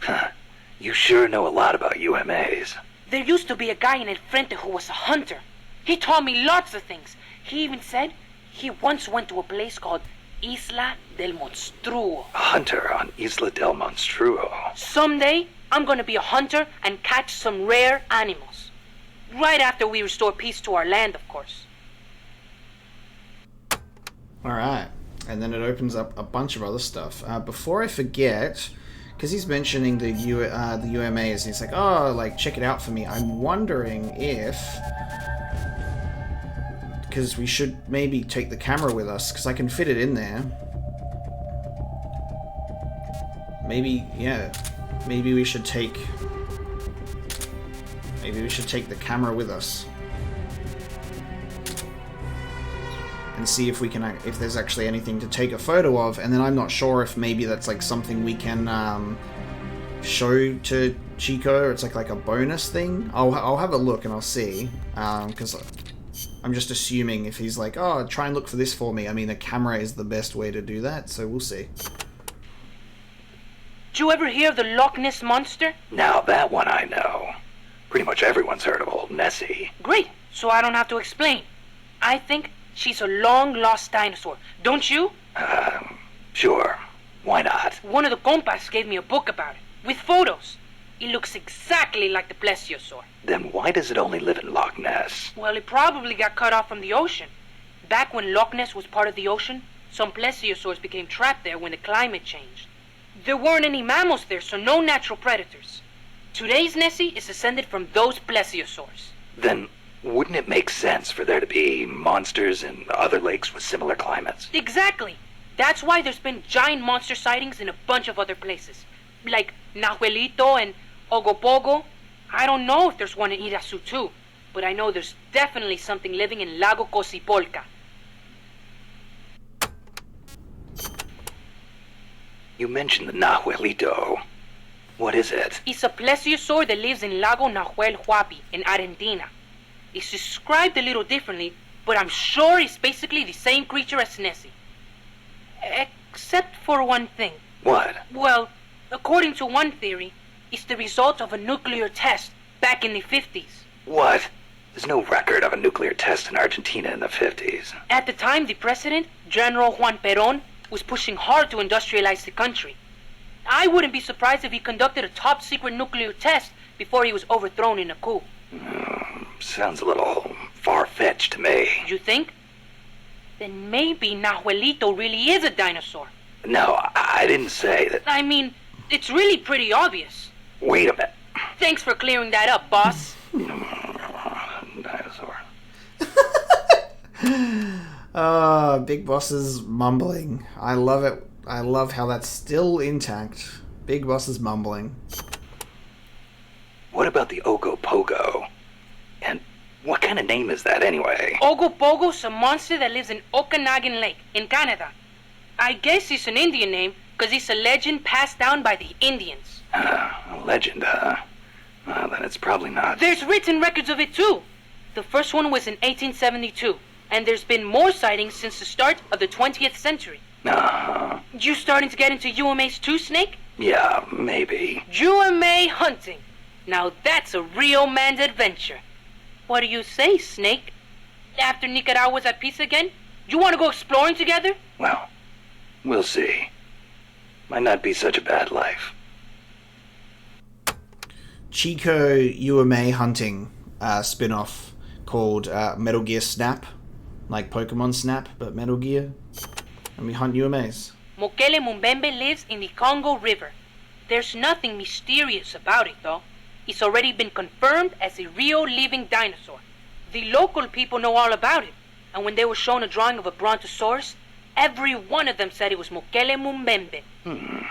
You sure know a lot about UMAs. There used to be a guy in El Frente who was a hunter. He taught me lots of things. He even said he once went to a place called Isla del Monstruo. A hunter on Isla del Monstruo. Someday, I'm gonna be a hunter and catch some rare animals. Right after we restore peace to our land, of course. Alright. And then it opens up a bunch of other stuff. Before I forget, because he's mentioning the UMAs, and he's like, oh, like, check it out for me. I'm wondering if... because we should maybe take the camera with us, because I can fit it in there. Maybe, yeah. Maybe we should take... maybe we should take the camera with us. And see if we can, if there's actually anything to take a photo of, and then I'm not sure if maybe that's like something we can show to Chico, or it's like a bonus thing. I'll have a look and I'll see, because I'm just assuming if he's like, oh, try and look for this for me. I mean, a camera is the best way to do that, so we'll see. Did you ever hear of the Loch Ness Monster? Now that one I know. Pretty much everyone's heard of old Nessie. Great, so I don't have to explain. I think she's a long-lost dinosaur. Don't you? Sure. Why not? One of the compas gave me a book about it, with photos. It looks exactly like the plesiosaur. Then why does it only live in Loch Ness? Well, it probably got cut off from the ocean. Back when Loch Ness was part of the ocean, some plesiosaurs became trapped there when the climate changed. There weren't any mammals there, so no natural predators. Today's Nessie is descended from those plesiosaurs. Then wouldn't it make sense for there to be monsters in other lakes with similar climates? Exactly. That's why there's been giant monster sightings in a bunch of other places. Like Nahuelito and Ogopogo. I don't know if there's one in Irasu too, but I know there's definitely something living in Lago Cosipolca. You mentioned the Nahuelito. What is it? It's a plesiosaur that lives in Lago Nahuel Huapi in Argentina. It's described a little differently, but I'm sure it's basically the same creature as Nessie. Except for one thing. What? Well, according to one theory, it's the result of a nuclear test back in the 50s. What? There's no record of a nuclear test in Argentina in the 50s. At the time, the president, General Juan Perón, was pushing hard to industrialize the country. I wouldn't be surprised if he conducted a top-secret nuclear test before he was overthrown in a coup. Sounds a little far-fetched to me. You think? Then maybe Nahuelito really is a dinosaur. No, I didn't say that. I mean, it's really pretty obvious. Wait a minute. Thanks for clearing that up, boss. Dinosaur. Big Boss is mumbling. I love it. I love how that's still intact. Big Boss is mumbling. What about the Ogopogo? And what kind of name is that anyway? Ogopogo's a monster that lives in Okanagan Lake in Canada. I guess it's an Indian name because it's a legend passed down by the Indians. A legend, huh? Well, then it's probably not. There's written records of it too. The first one was in 1872, and there's been more sightings since the start of the 20th century. You starting to get into UMAs too, Snake? Yeah, maybe. UMA hunting. Now that's a real man's adventure. What do you say, Snake? After Nicaragua's at peace again, you want to go exploring together? Well, we'll see. Might not be such a bad life. Chico UMA hunting spin-off called Metal Gear Snap. Like Pokemon Snap, but Metal Gear. And we hunt UMAs. Mokele Mumbembe lives in the Congo River. There's nothing mysterious about it, though. It's already been confirmed as a real living dinosaur. The local people know all about it, and when they were shown a drawing of a brontosaurus, every one of them said it was Mokele Mumbembe.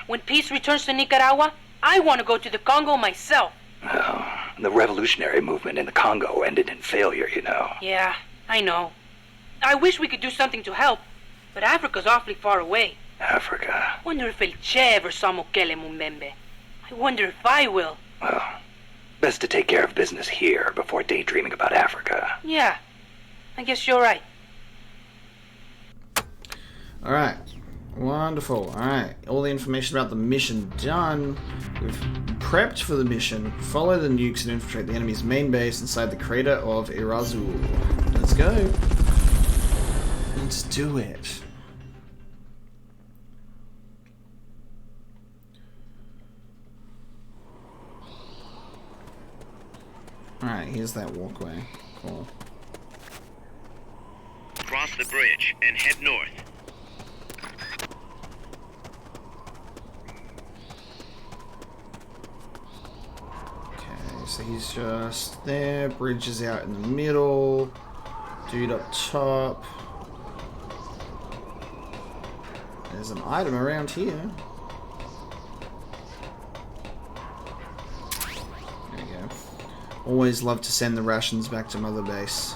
When peace returns to Nicaragua, I want to go to the Congo myself. Oh, the revolutionary movement in the Congo ended in failure, you know. Yeah, I know. I wish we could do something to help, but Africa's awfully far away. Africa. Wonder if El Che ever saw Mokele Mumbembe. I wonder if I will. Well, best to take care of business here before daydreaming about Africa. Yeah, I guess you're right. Alright. Wonderful. Alright. All the information about the mission done. We've prepped for the mission. Follow the nukes and infiltrate the enemy's main base inside the crater of Irazu. Let's go. Let's do it. Alright, here's that walkway. Cool. Cross the bridge and head north. Okay, so he's just there. Bridge is out in the middle. Dude up top. There's an item around here. There we go. Always love to send the rations back to Mother Base.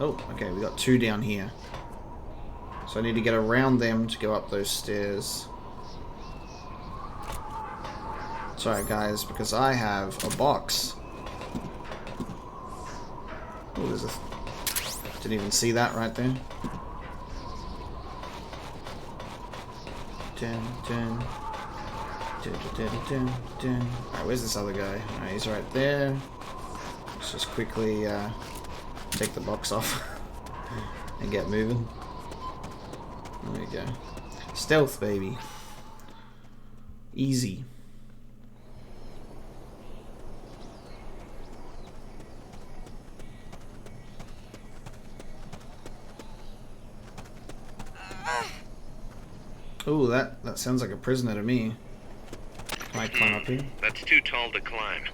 Oh, okay, we got 2 down here. So I need to get around them to go up those stairs. Sorry guys, because I have a box. Oh, there's a... Didn't even see that right there. Alright, where's this other guy? Alright, he's right there. Let's just quickly take the box off and get moving. There we go. Stealth, baby. Easy. Ooh, that sounds like a prisoner to me. Can I climb up here? That's too tall to climb.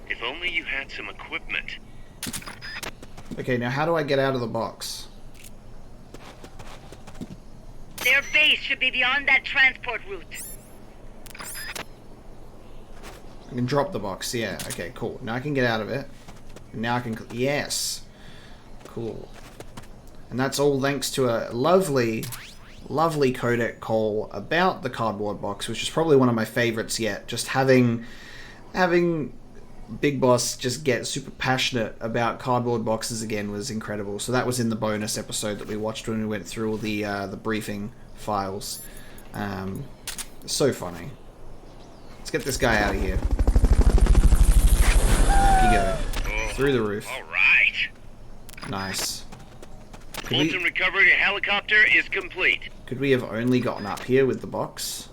If only you had some equipment. Okay, now how do I get out of the box? Their base should be beyond that transport route. I can drop the box, yeah. Okay, cool. Now I can get out of it. And now I can... Yes! Cool. And that's all thanks to a lovely codec call about the cardboard box, which is probably one of my favorites yet. Just having Big Boss just get super passionate about cardboard boxes again was incredible. So that was in the bonus episode that we watched when we went through all the briefing files. So funny. Let's get this guy out of here. Up you go. Through the roof. All right. Nice. Fulton recovery helicopter is complete. Could we have only gotten up here with the box?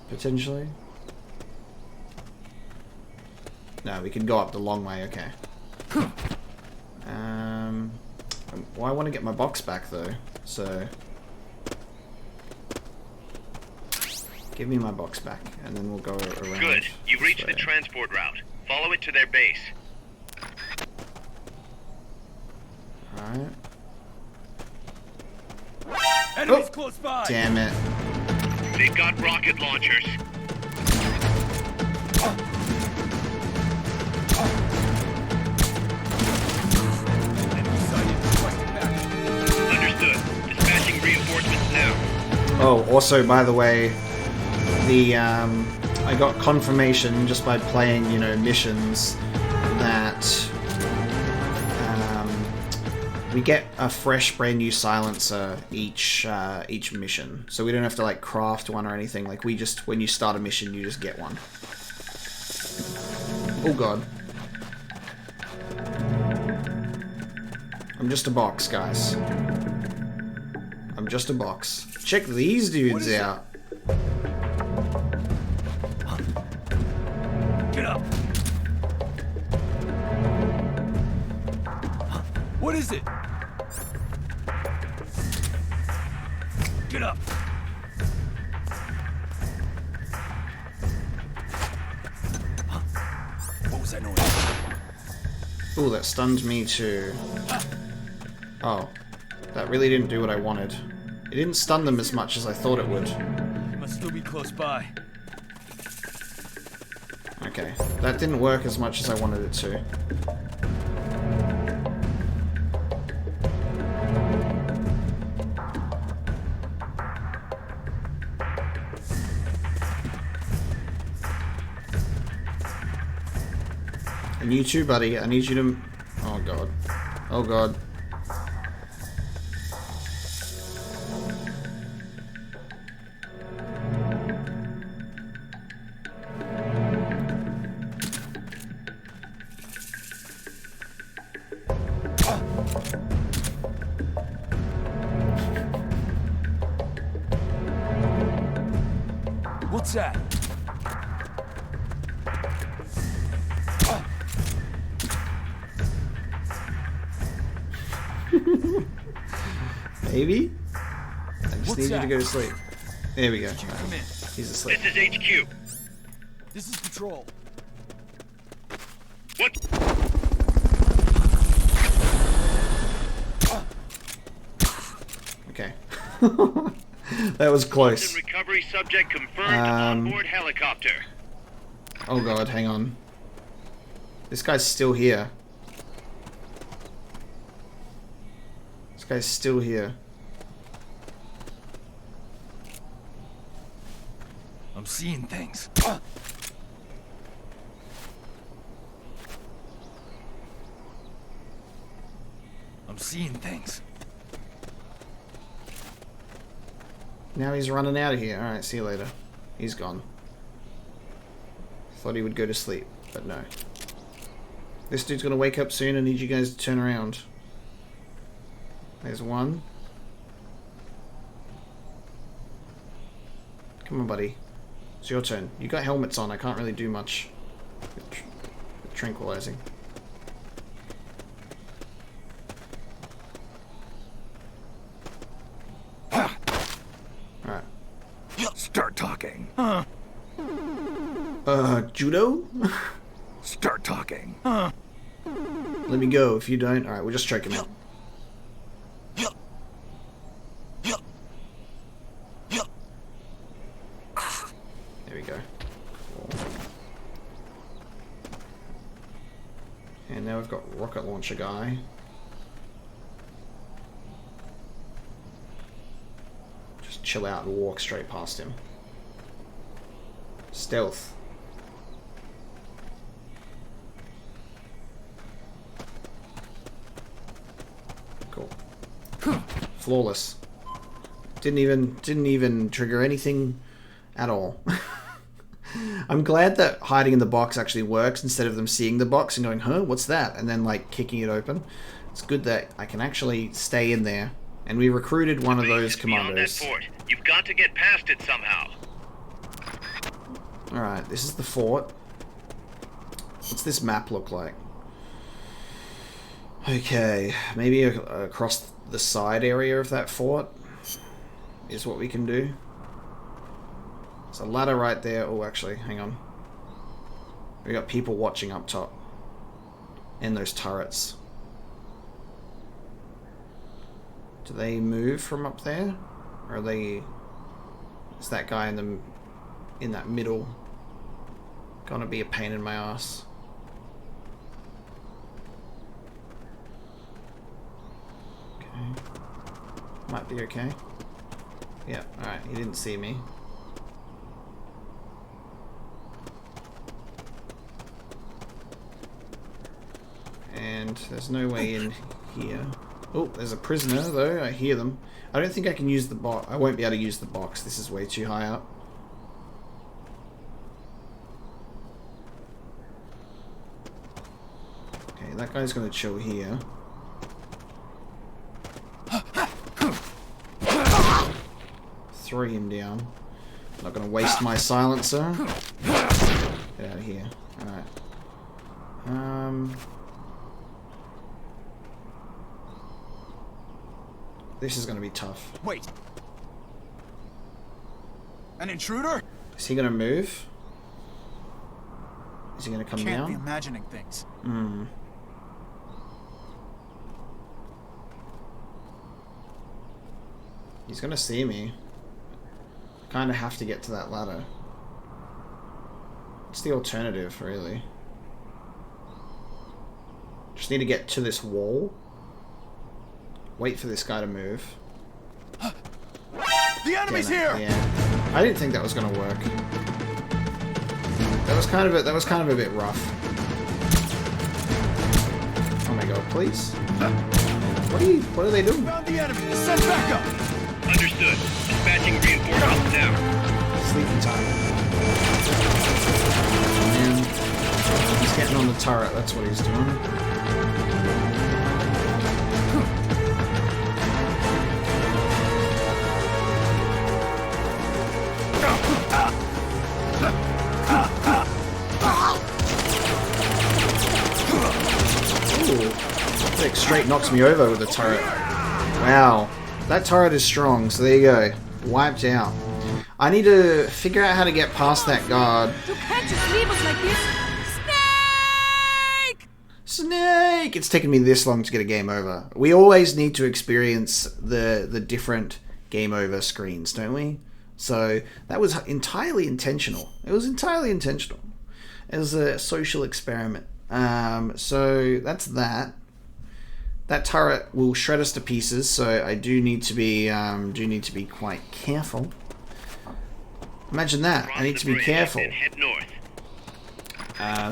Potentially? No, we can go up the long way, okay. Well, I want to get my box back though, so... Give me my box back, and then we'll go around. Good. You've reached the transport route. Follow it to their base. Alright. Enemies close by. Damn it. They've got rocket launchers. Understood. Dispatching reinforcements now. Oh, also, by the way, I got confirmation just by playing, you know, missions that we get a fresh, brand new silencer each mission, so we don't have to like craft one or anything. Like we just, when you start a mission, you just get one. Oh god, I'm just a box, guys. I'm just a box. Check these dudes out. Get up. What is it? Get up. What was that noise? Ooh, that stunned me too. Oh, that really didn't do what I wanted. It didn't stun them as much as I thought it would. Must still be close by. Okay, that didn't work as much as I wanted it to. And you too, buddy. I need you to... Oh, God. Oh, God. What's that? Maybe? I just What's need you that? to go to sleep. There we go. Come in. He's asleep. This is HQ. This is patrol. What? Okay. That was close. Recovery subject confirmed on board helicopter. Oh god, hang on. This guy's still here. This guy's still here. I'm seeing things. I'm seeing things. Now he's running out of here. Alright, see you later. He's gone. Thought he would go to sleep, but no. This dude's gonna wake up soon. I need you guys to turn around. There's one. Come on, buddy. It's your turn. You got helmets on. I can't really do much with tranquilizing. Alright. Start talking. Judo? Start talking. Let me go if you don't. Alright, we'll just choke him out. There we go. Cool. And now we've got rocket launcher guy. Just chill out and walk straight past him. Stealth. Cool. Flawless. Didn't even trigger anything at all. I'm glad that hiding in the box actually works instead of them seeing the box and going, huh, what's that? And then like kicking it open. It's good that I can actually stay in there. And we recruited one of those commandos. That fort. You've got to get past it somehow. Alright, this is the fort. What's this map look like? Okay, maybe across the side area of that fort is what we can do. There's a ladder right there. Oh, actually, hang on. We got people watching up top. And those turrets. Do they move from up there? Or are they... Is that guy in that middle gonna be a pain in my ass? Okay. Might be okay. Yeah, alright, he didn't see me. And there's no way in here. Oh, there's a prisoner though, I hear them. I don't think I can use the box. I won't be able to use the box. This is way too high up. Okay, that guy's gonna chill here. Throw him down. Not gonna waste my silencer. Get out of here. Alright. This is gonna be tough. Wait. An intruder? Is he gonna move? Is he gonna come Can't be down? imagining things. Hmm. He's gonna see me. I kinda have to get to that ladder. What's the alternative, really? Just need to get to this wall. Wait for this guy to move. The enemy's here! Yeah. I didn't think that was gonna work. That was kind of a bit rough. Oh my god, please. What are they doing? Found the enemy! Send backup! Understood. Dispatching reinforcements now. Sleeping time. And he's getting on the turret, that's what he's doing. Ooh. Like straight knocks me over with the turret. Wow. That turret is strong, so there you go. Wiped out. I need to figure out how to get past that guard. You can't just leave us like this! Snake! Snake! It's taken me this long to get a game over. We always need to experience the different game over screens, don't we? So that was entirely intentional. It was entirely intentional. It was a social experiment. So that's that. That turret will shred us to pieces, so I do need to be quite careful. Imagine that. I need to be careful. Head north.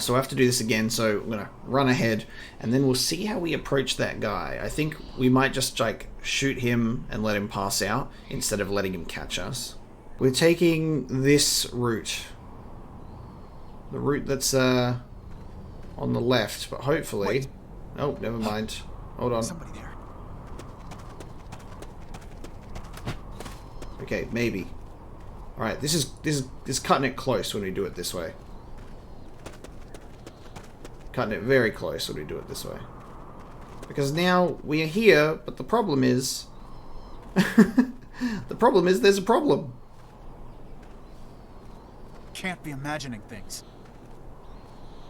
So I have to do this again, so I'm gonna run ahead and then we'll see how we approach that guy. I think we might just like shoot him and let him pass out instead of letting him catch us. We're taking this route. The route that's on the left, but hopefully... Wait. Oh, never mind. Hold on. Somebody there. Okay, maybe. Alright, this is cutting it close when we do it this way. Cutting it very close when we do it this way. Because now we are here, but the problem is... the problem is there's a problem. Can't be imagining things.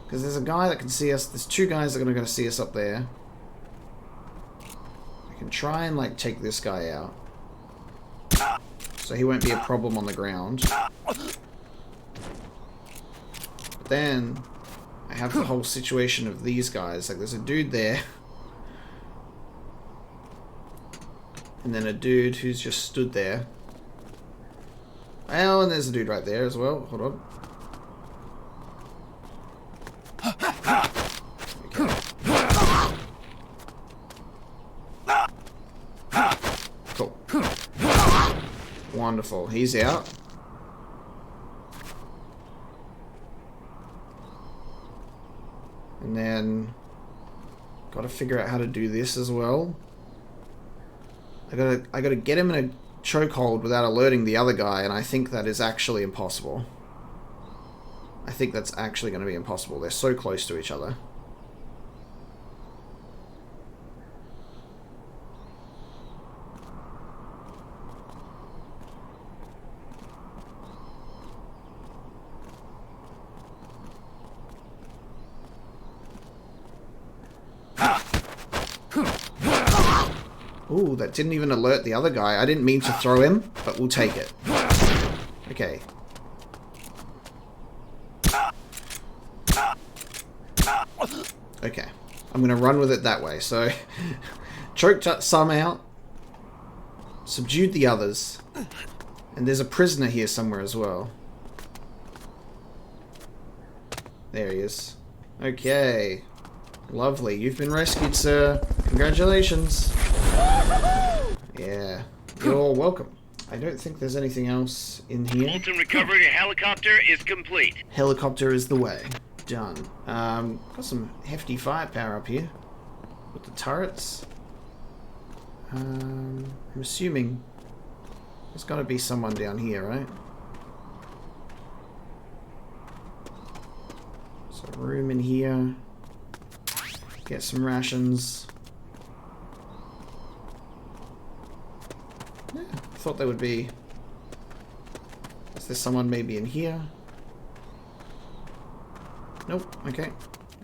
Because there's a guy that can see us. There's two guys that are going to see us up there. I can try and like take this guy out. So he won't be a problem on the ground. But then I have the whole situation of these guys. Like there's a dude there. And then a dude who's just stood there. Oh, and there's a dude right there as well. Hold on. Cool. Wonderful. He's out. And then gotta figure out how to do this as well. I gotta get him in a chokehold without alerting the other guy, and I think that is actually impossible. I think that's actually going to be impossible. They're so close to each other. Ooh, that didn't even alert the other guy. I didn't mean to throw him, but we'll take it. Okay. Okay. I'm going to run with it that way. So, choked some out. Subdued the others. And there's a prisoner here somewhere as well. There he is. Okay. Lovely. You've been rescued, sir. Congratulations. Yeah. You're welcome. I don't think there's anything else in here. Molten recovery helicopter is complete. Helicopter is the way. Done. Got some hefty firepower up here. With the turrets. I'm assuming there's got to be someone down here, right? So room in here. Get some rations. Yeah, I thought there would be... Is there someone maybe in here? Nope, okay.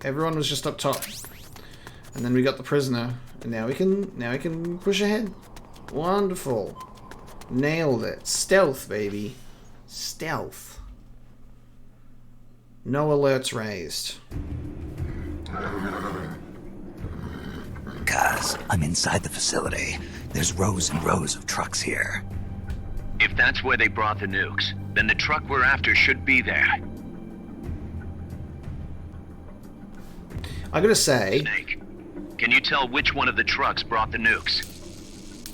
Everyone was just up top. And then we got the prisoner. And now we can push ahead. Wonderful. Nailed it. Stealth, baby. Stealth. No alerts raised. Guys, I'm inside the facility. There's rows and rows of trucks here. If that's where they brought the nukes, then the truck we're after should be there. I gotta say... Snake, can you tell which one of the trucks brought the nukes?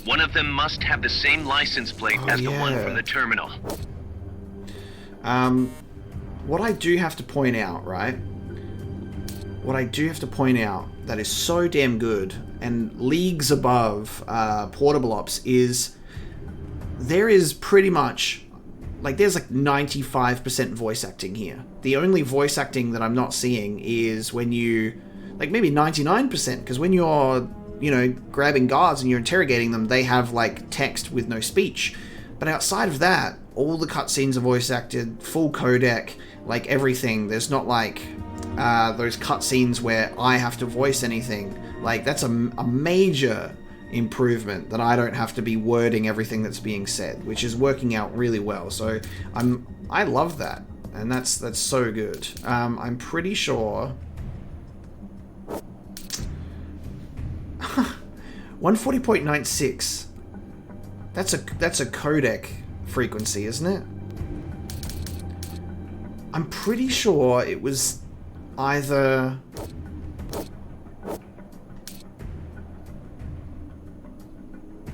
One of them must have the same license plate as the one from the terminal. What I do have to point out, right? What I do have to point out that is so damn good and leagues above Portable Ops is there is pretty much, like, there's like 95% voice acting here. The only voice acting that I'm not seeing is when you, like maybe 99%, because when you're, you know, grabbing guards and you're interrogating them, they have like text with no speech. But outside of that, all the cutscenes are voice acted, full codec, like everything. There's not like those cutscenes where I have to voice anything. Like, that's a major improvement that I don't have to be wording everything that's being said, which is working out really well. So I love that, and that's so good. I'm pretty sure 140.96. That's a codec frequency, isn't it? I'm pretty sure it was either...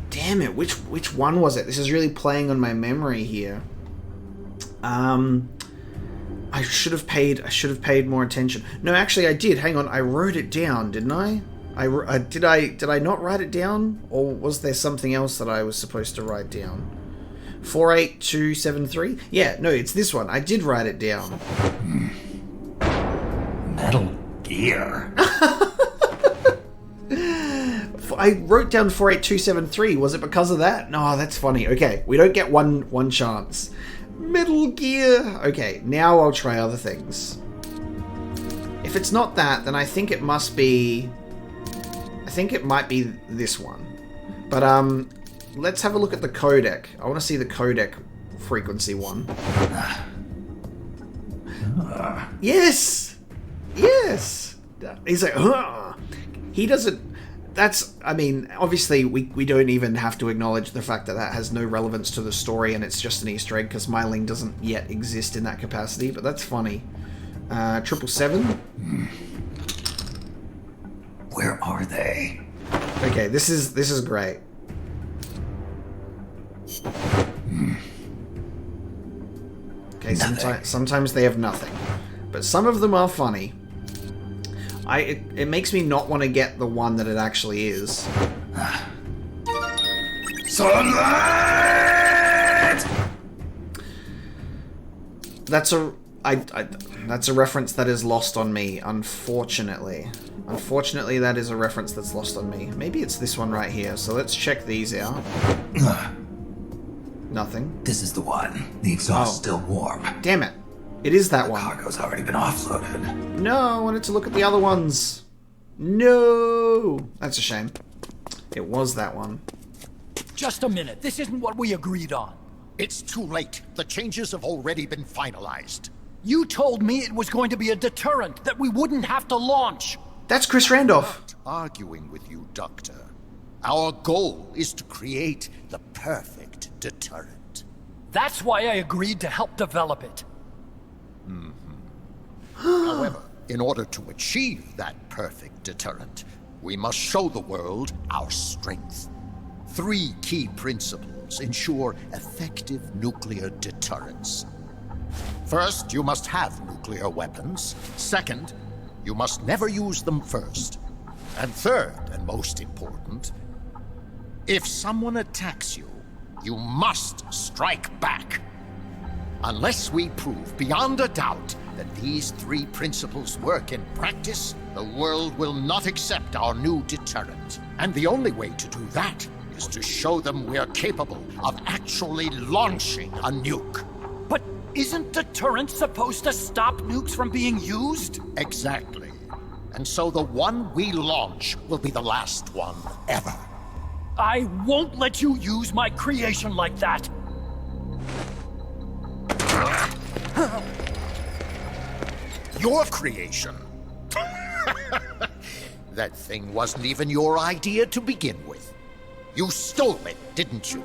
Damn it, which one was it? This is really playing on my memory here. I should have paid more attention. No, actually I did. Hang on, I wrote it down, didn't I? Did I not write it down, or was there something else that I was supposed to write down? 48273? Yeah, no, it's this one. I did write it down. Metal Gear. I wrote down 48273. Was it because of that? No, that's funny. Okay, we don't get one chance. Metal Gear. Okay, now I'll try other things. If it's not that, then I think it must be... I think it might be this one. But, let's have a look at the codec. I want to see the codec frequency one. Yes! Yes! He's like, he doesn't... That's, I mean, obviously we don't even have to acknowledge the fact that that has no relevance to the story and it's just an Easter egg because Myling doesn't yet exist in that capacity, but that's funny. 777? Where are they? Okay, this is great. Okay, sometimes they have nothing, but some of them are funny. It makes me not want to get the one that it actually is. Sunlight! That's a reference that is lost on me, unfortunately. Unfortunately, that is a reference that's lost on me. Maybe it's this one right here, so let's check these out. Nothing. This is the one. The exhaust's still warm. Damn it. It is that one. The cargo's already been offloaded. No, I wanted to look at the other ones. No! That's a shame. It was that one. Just a minute. This isn't what we agreed on. It's too late. The changes have already been finalized. You told me it was going to be a deterrent, that we wouldn't have to launch. That's Chris Randolph. I'm not arguing with you, Doctor. Our goal is to create the perfect deterrent. That's why I agreed to help develop it. However, in order to achieve that perfect deterrent, we must show the world our strength. 3 key principles ensure effective nuclear deterrence. First, you must have nuclear weapons. Second, you must never use them first. And third, and most important, if someone attacks you, you must strike back. Unless we prove beyond a doubt that these 3 principles work in practice, the world will not accept our new deterrent. And the only way to do that is to show them we're capable of actually launching a nuke. But isn't deterrent supposed to stop nukes from being used? Exactly. And so the one we launch will be the last one ever. I won't let you use my creation like that. Your creation. That thing wasn't even your idea to begin with. You stole it, didn't you?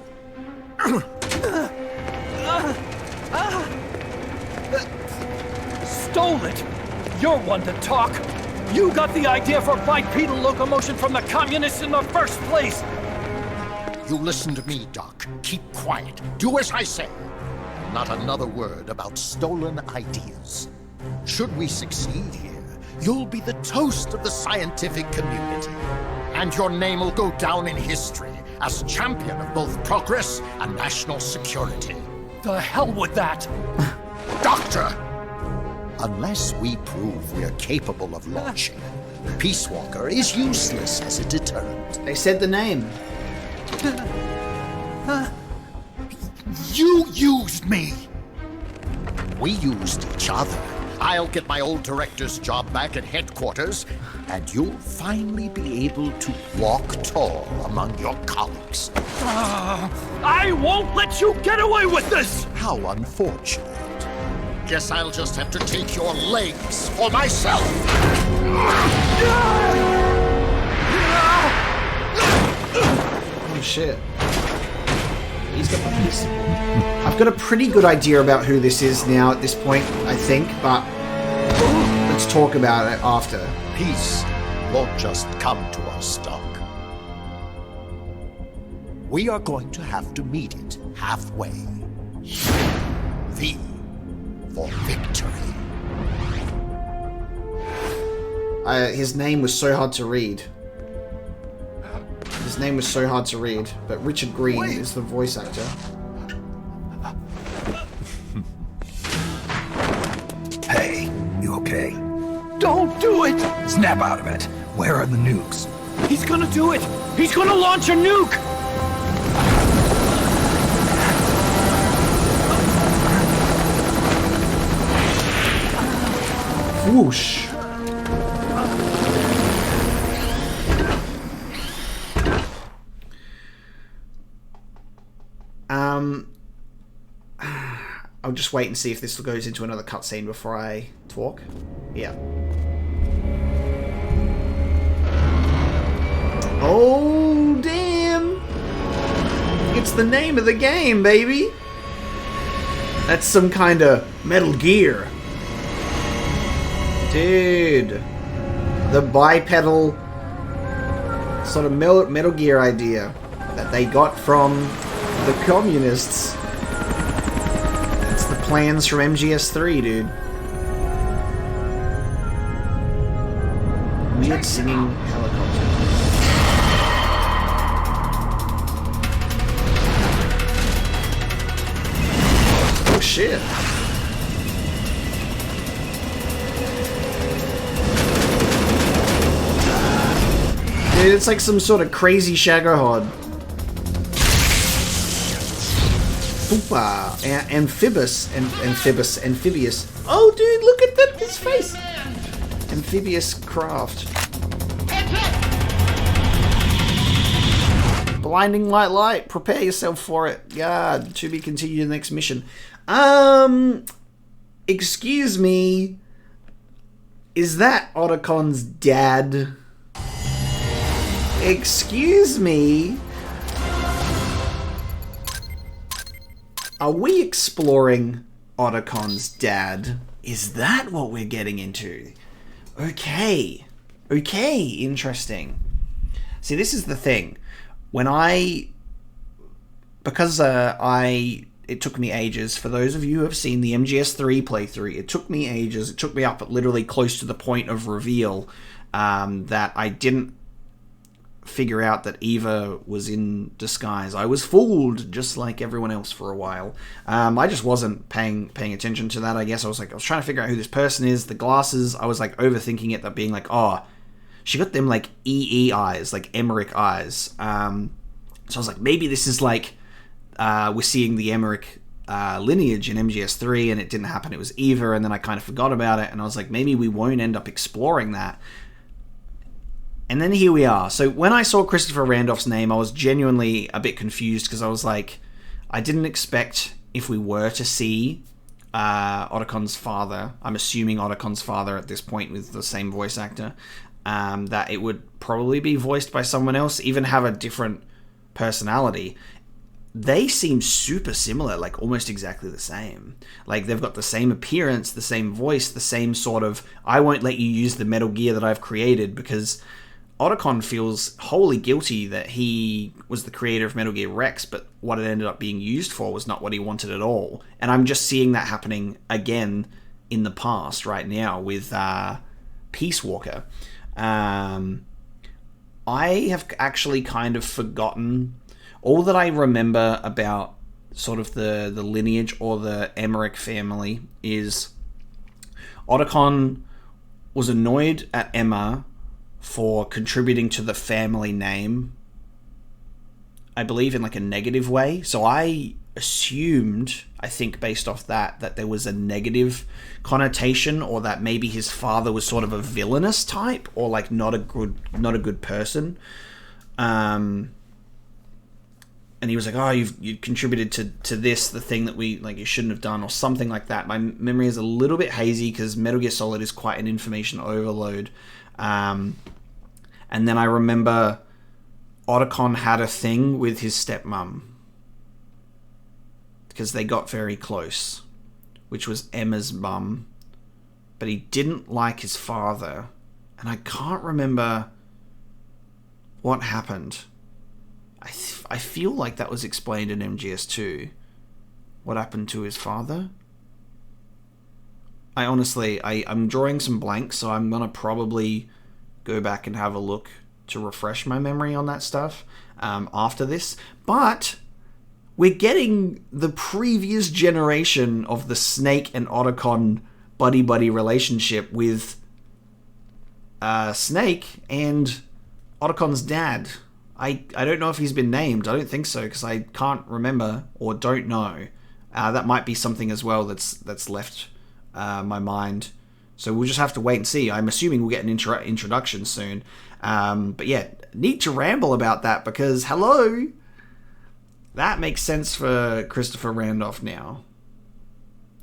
Stole it? You're one to talk. You got the idea for bipedal locomotion from the communists in the first place. You listen to me, Doc. Keep quiet. Do as I say. Not another word about stolen ideas. Should we succeed here, you'll be the toast of the scientific community. And your name will go down in history as champion of both progress and national security. The hell with that! Doctor! Unless we prove we're capable of launching, Peace Walker is useless as a deterrent. They said the name. You used me! We used each other. I'll get my old director's job back at headquarters, and you'll finally be able to walk tall among your colleagues. I won't let you get away with this! How unfortunate. Guess I'll just have to take your legs for myself. Oh shit. He's got the piece. I've got a pretty good idea about who this is now at this point, I think, but let's talk about it after. Peace won't just come to us, Doc. We are going to have to meet it halfway. V for victory. His name was so hard to read. His name was so hard to read, but Richard Green is the voice actor. Hey, you okay? Don't do it! Snap out of it. Where are the nukes? He's gonna do it! He's gonna launch a nuke! Whoosh. I'll just wait and see if this goes into another cutscene before I talk. Yeah. Oh, damn! It's the name of the game, baby! That's some kind of Metal Gear. Dude. The bipedal sort of Metal Gear idea that they got from the communists. It's the plans from MGS3, dude. Weird singing helicopter. Oh shit. Dude, it's like some sort of crazy Shagohod. Poopa. Amphibious. Oh, dude, look at that, his face. Amphibious craft. Blinding light. Prepare yourself for it. God, to be continued in the next mission. Excuse me. Is that Otacon's dad? Excuse me? Are we exploring Otacon's dad? Is that what we're getting into? Okay. Okay, interesting. See, this is the thing. When because it took me ages. For those of you who have seen the MGS3 playthrough, it took me ages. It took me up at literally close to the point of reveal that I didn't figure out that Eva was in disguise. I was fooled, just like everyone else for a while. I just wasn't paying attention to that, I guess. I was trying to figure out who this person is. The glasses, I was like overthinking it, that being like, oh, she got them like EE eyes, like Emmerich eyes. So I was like, maybe this is like, we're seeing the Emmerich lineage in MGS3, and it didn't happen. It was Eva, and then I kind of forgot about it, and I was like, maybe we won't end up exploring that. And then here we are. So when I saw Christopher Randolph's name, I was genuinely a bit confused, because I was like, I didn't expect, if we were to see Otocon's father, I'm assuming Otocon's father at this point with the same voice actor, that it would probably be voiced by someone else, even have a different personality. They seem super similar, like almost exactly the same. Like they've got the same appearance, the same voice, the same sort of, I won't let you use the Metal Gear that I've created, because Otacon feels wholly guilty that he was the creator of Metal Gear Rex, but what it ended up being used for was not what he wanted at all. And I'm just seeing that happening again in the past right now with Peace Walker. I have actually kind of forgotten all that I remember about sort of the lineage or the Emmerich family is Otacon was annoyed at Emma for contributing to the family name, I believe in like a negative way. So I assumed, I think based off that there was a negative connotation, or that maybe his father was sort of a villainous type, or like not a good person. And he was like, oh, you contributed to this, the thing that we, like, you shouldn't have done, or something like that. My memory is a little bit hazy because Metal Gear Solid is quite an information overload. And then I remember Otacon had a thing with his stepmom because they got very close, which was Emma's mum, but he didn't like his father, and I can't remember what happened. I feel like that was explained in MGS2. What happened to his father? I honestly, I'm drawing some blanks, so I'm gonna probably go back and have a look to refresh my memory on that stuff after this. But we're getting the previous generation of the Snake and Otacon buddy-buddy relationship with Snake and Otacon's dad. I don't know if he's been named. I don't think so, because I can't remember or don't know. That might be something as well that's left my mind. So we'll just have to wait and see. I'm assuming we'll get an introduction soon. But yeah, need to ramble about that because, hello, that makes sense for Christopher Randolph now.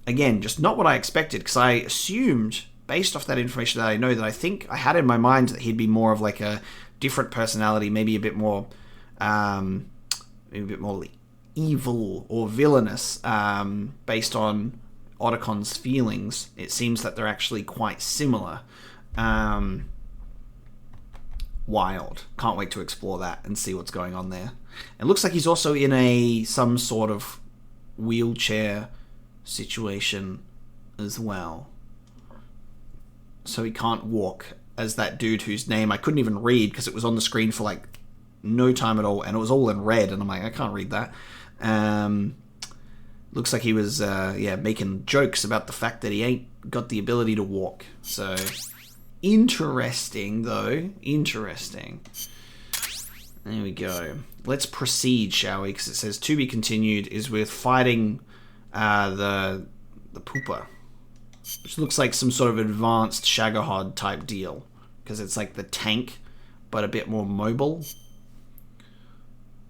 Again, just not what I expected, because I assumed, based off that information that I know, that I think I had in my mind that he'd be more of like a different personality, maybe a bit more evil or villainous, based on Otacon's feelings. It seems that they're actually quite similar. Wild. Can't wait to explore that and see what's going on there. It looks like he's also in some sort of wheelchair situation as well. So he can't walk as that dude whose name I couldn't even read because it was on the screen for like no time at all, and it was all in red, and I'm like, I can't read that. Looks like he was making jokes about the fact that he ain't got the ability to walk. So interesting, though. Interesting. There we go. Let's proceed, shall we? Because it says to be continued is with fighting the pooper, which looks like some sort of advanced Shagohod type deal, because it's like the tank, but a bit more mobile.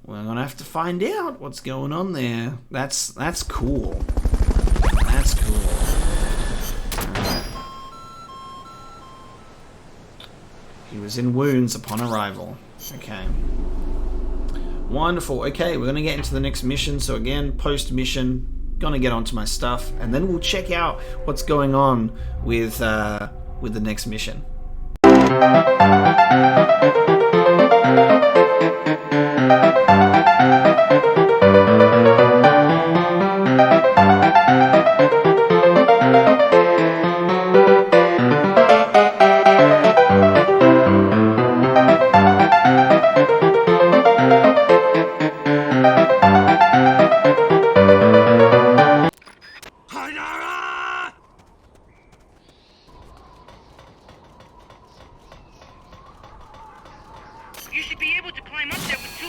We're gonna have to find out what's going on there. That's cool. That's cool. Alright. He was in wounds upon arrival. Okay. Wonderful. Okay, we're gonna get into the next mission. So again, post-mission, gonna get onto my stuff, and then we'll check out what's going on with the next mission. You should be able to climb up there with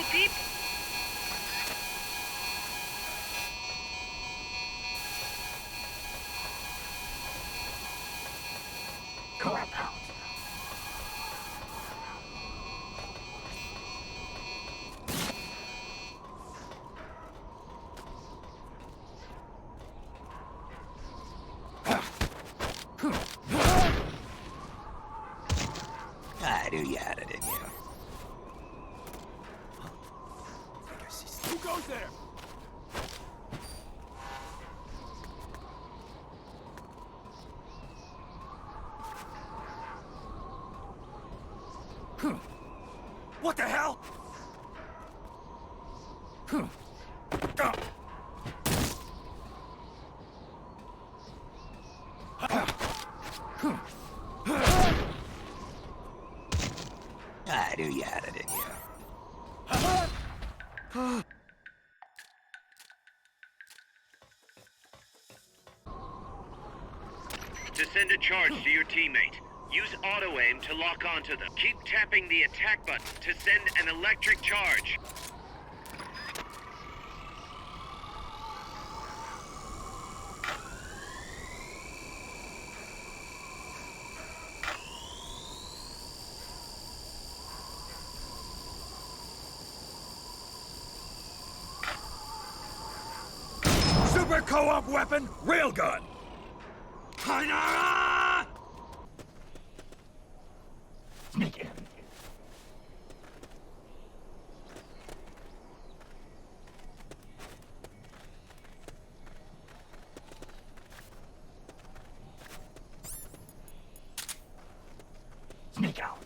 it in you. Who goes there? What the hell? I knew you had it in you. To send a charge to your teammate, use auto-aim to lock onto them. Keep tapping the attack button to send an electric charge. Super co-op weapon, railgun! Sneak in. Sneak out.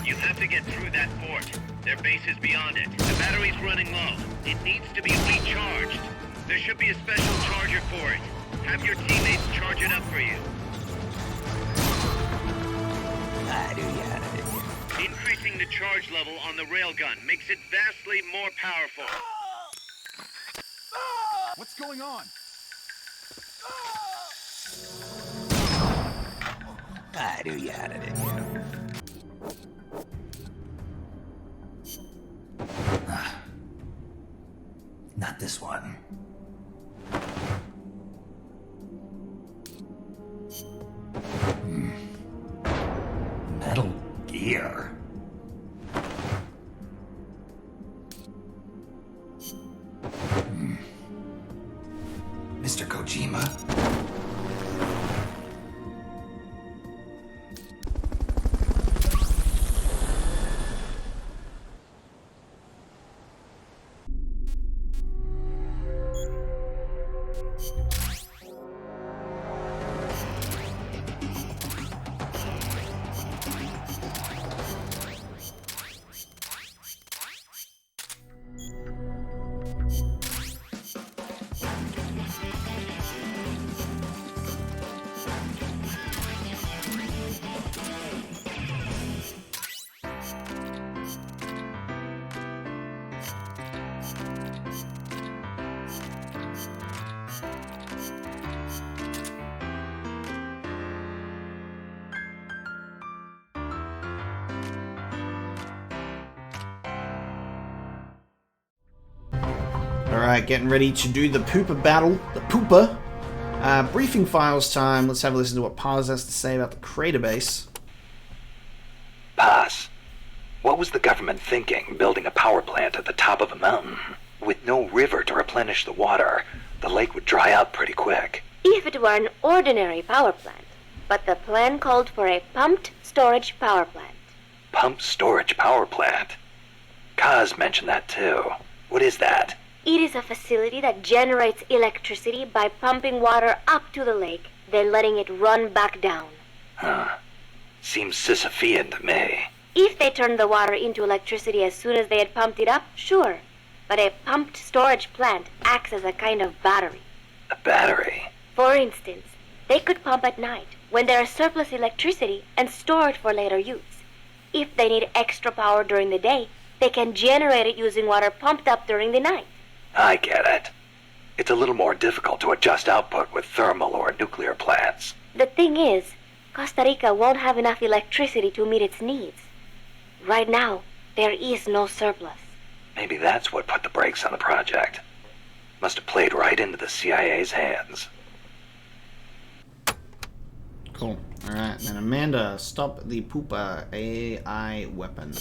You have to get through that fort. Their base is beyond it. The battery's running low. It needs to be recharged. There should be a special charger for it. Have your teammates charge it up for you. I knew you had it in you. Increasing the charge level on the railgun makes it vastly more powerful. What's going on? I knew you had it in you. Not this one. Metal Gear. Mr. Kojima? Alright, getting ready to do the Pooper battle. The Pooper. Briefing files time. Let's have a listen to what Paz has to say about the crater base. Paz, what was the government thinking building a power plant at the top of a mountain? With no river to replenish the water, the lake would dry up pretty quick. If it were an ordinary power plant. But the plan called for a pumped storage power plant. Pumped storage power plant? Kaz mentioned that too. What is that? It is a facility that generates electricity by pumping water up to the lake, then letting it run back down. Huh. Seems Sisyphean to me. If they turned the water into electricity as soon as they had pumped it up, sure. But a pumped storage plant acts as a kind of battery. A battery? For instance, they could pump at night when there is surplus electricity and store it for later use. If they need extra power during the day, they can generate it using water pumped up during the night. I get it. It's a little more difficult to adjust output with thermal or nuclear plants. The thing is, Costa Rica won't have enough electricity to meet its needs. Right now, there is no surplus. Maybe that's what put the brakes on the project. Must have played right into the CIA's hands. Cool. Alright, then Amanda, stop the Poopa AI weapon.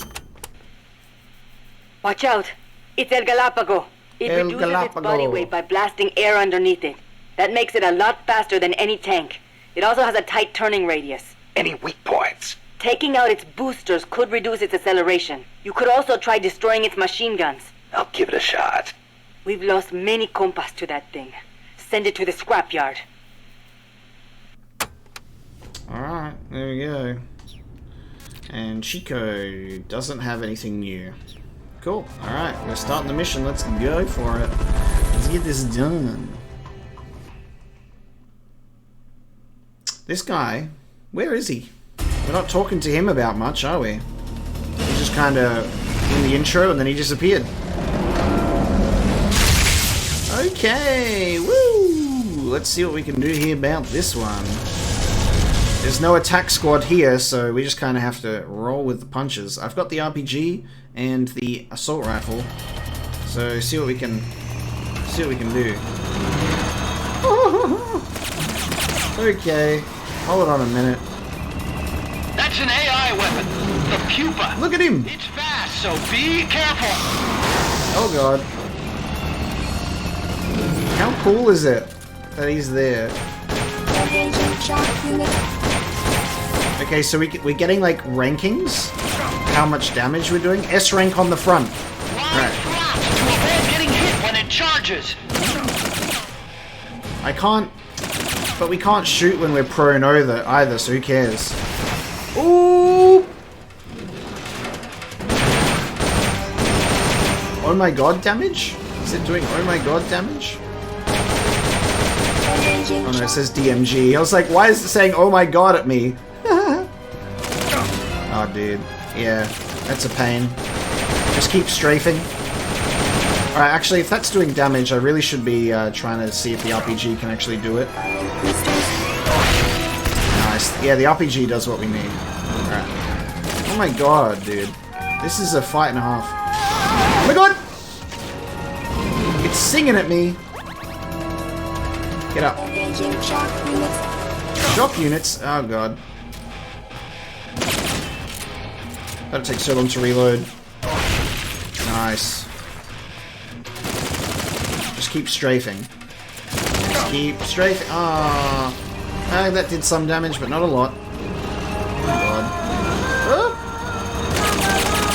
Watch out! It's El Galápago. It El reduces its Galápago. body weight by blasting air underneath it. That makes it a lot faster than any tank. It also has a tight turning radius. Any weak points? Taking out its boosters could reduce its acceleration. You could also try destroying its machine guns. I'll give it a shot. We've lost many compas to that thing. Send it to the scrapyard. Alright, there we go. And Chico doesn't have anything new. Cool. Alright, we're starting the mission. Let's go for it. Let's get this done. This guy, where is he? We're not talking to him about much, are we? He's just kind of in the intro and then he disappeared. Okay, woo! Let's see what we can do here about this one. There's no attack squad here, so we just kind of have to roll with the punches. I've got the RPG and the assault rifle, so see what we can do. Okay, hold on a minute. That's an AI weapon. The pupa. Look at him! It's fast, so be careful. Oh god. How cool is it that he's there? Okay, so we're getting like rankings? How much damage we're doing? S rank on the front. Right. To avoid getting hit when it charges. I can't... But we can't shoot when we're prone over either, so who cares? Ooh! Oh my god damage? Is it doing oh my god damage? Oh no, it says DMG. I was like, why is it saying oh my god at me? Oh dude. Yeah, that's a pain. Just keep strafing. Alright, actually, if that's doing damage, I really should be trying to see if the RPG can actually do it. Nice. Yeah, the RPG does what we need. Alright. Oh my god, dude. This is a fight and a half. Oh my god! It's singing at me. Get up. Shock units? Oh god. That'll take so long to reload. Nice. Just keep strafing. Just keep strafing. Ah, that did some damage, but not a lot. Oh god. Oh.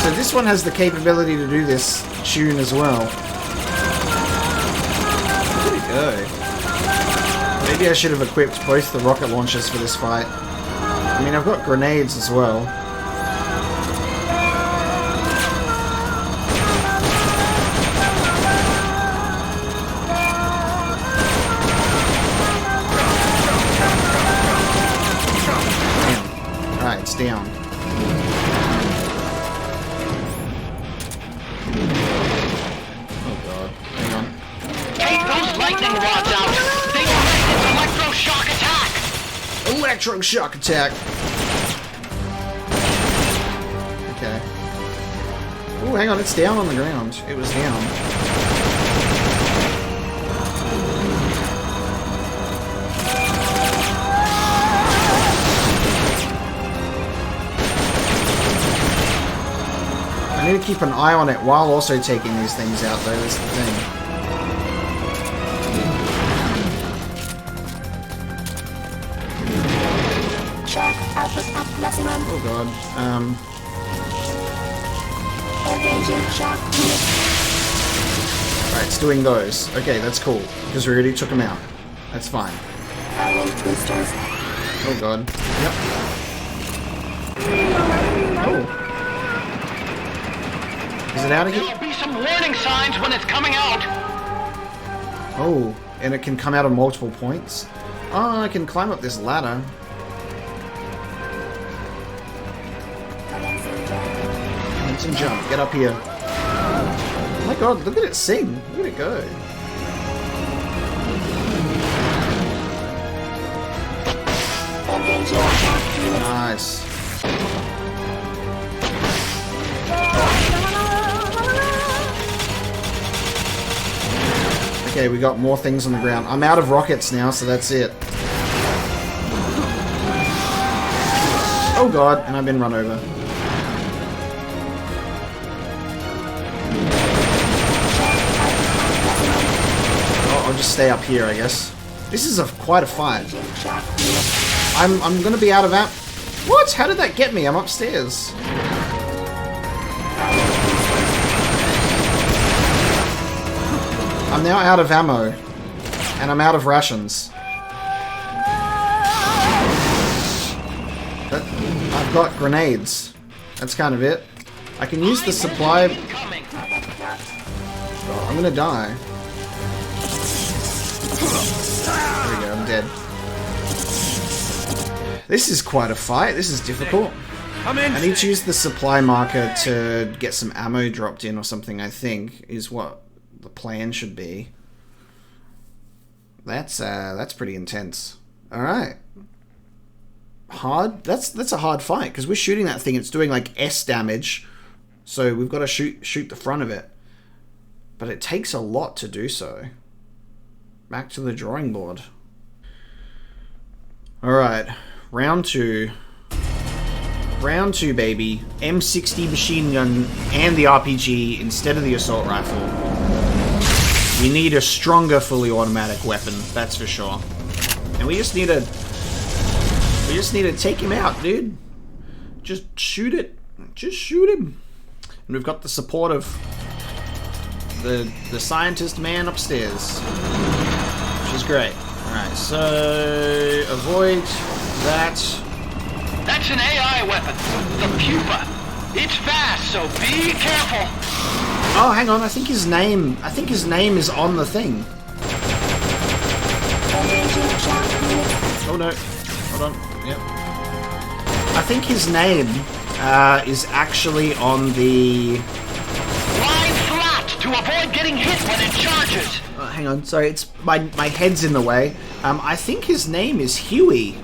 So this one has the capability to do this tune as well. Where did it go? Maybe I should have equipped both the rocket launchers for this fight. I mean, I've got grenades as well. Alright, it's down. Oh god. Hang on. Take those lightning rods out. They direct its electroshock attack. Electroshock attack! Okay. Oh, hang on, it's down on the ground. It was down. I need to keep an eye on it while also taking these things out, though, that's the thing. Oh god. Alright, it's doing those. Okay, that's cool, because we already took them out. That's fine. Oh god. Yep. Oh. Is it out again? There'll be some warning signs when it's coming out. Oh, and it can come out of multiple points? Oh, I can climb up this ladder. And jump. Get up here. Oh my god, look at it sing. Look at it go. Nice. Okay, we got more things on the ground. I'm out of rockets now, so that's it. Oh god, and I've been run over. Oh, I'll just stay up here, I guess. This is quite a fight. I'm gonna be out of ammo. What? How did that get me? I'm upstairs. I'm now out of ammo. And I'm out of rations. I've got grenades. That's kind of it. I can use the supply... Oh, I'm gonna die. There we go, I'm dead. This is quite a fight. This is difficult. I need to use the supply marker to get some ammo dropped in or something, I think, is what the plan should be. That's pretty intense. Alright. Hard? That's a hard fight, because we're shooting that thing, it's doing like S damage, so we've got to shoot the front of it. But it takes a lot to do so. Back to the drawing board. Alright, round 2. Round 2, baby. M60 machine gun and the RPG instead of the assault rifle. We need a stronger fully automatic weapon, that's for sure. And we just need to take him out, dude. Just shoot it. Just shoot him. And we've got the support of the scientist man upstairs, which is great. Alright, so avoid that. That's an AI weapon, the Pupa. It's fast, so be careful. Oh, hang on, I think his name is on the thing. Oh no. Hold on. Yep. I think his name is actually on the... Line flat to avoid getting hit when it charges. Hang on, sorry, it's my head's in the way. I think his name is Huey.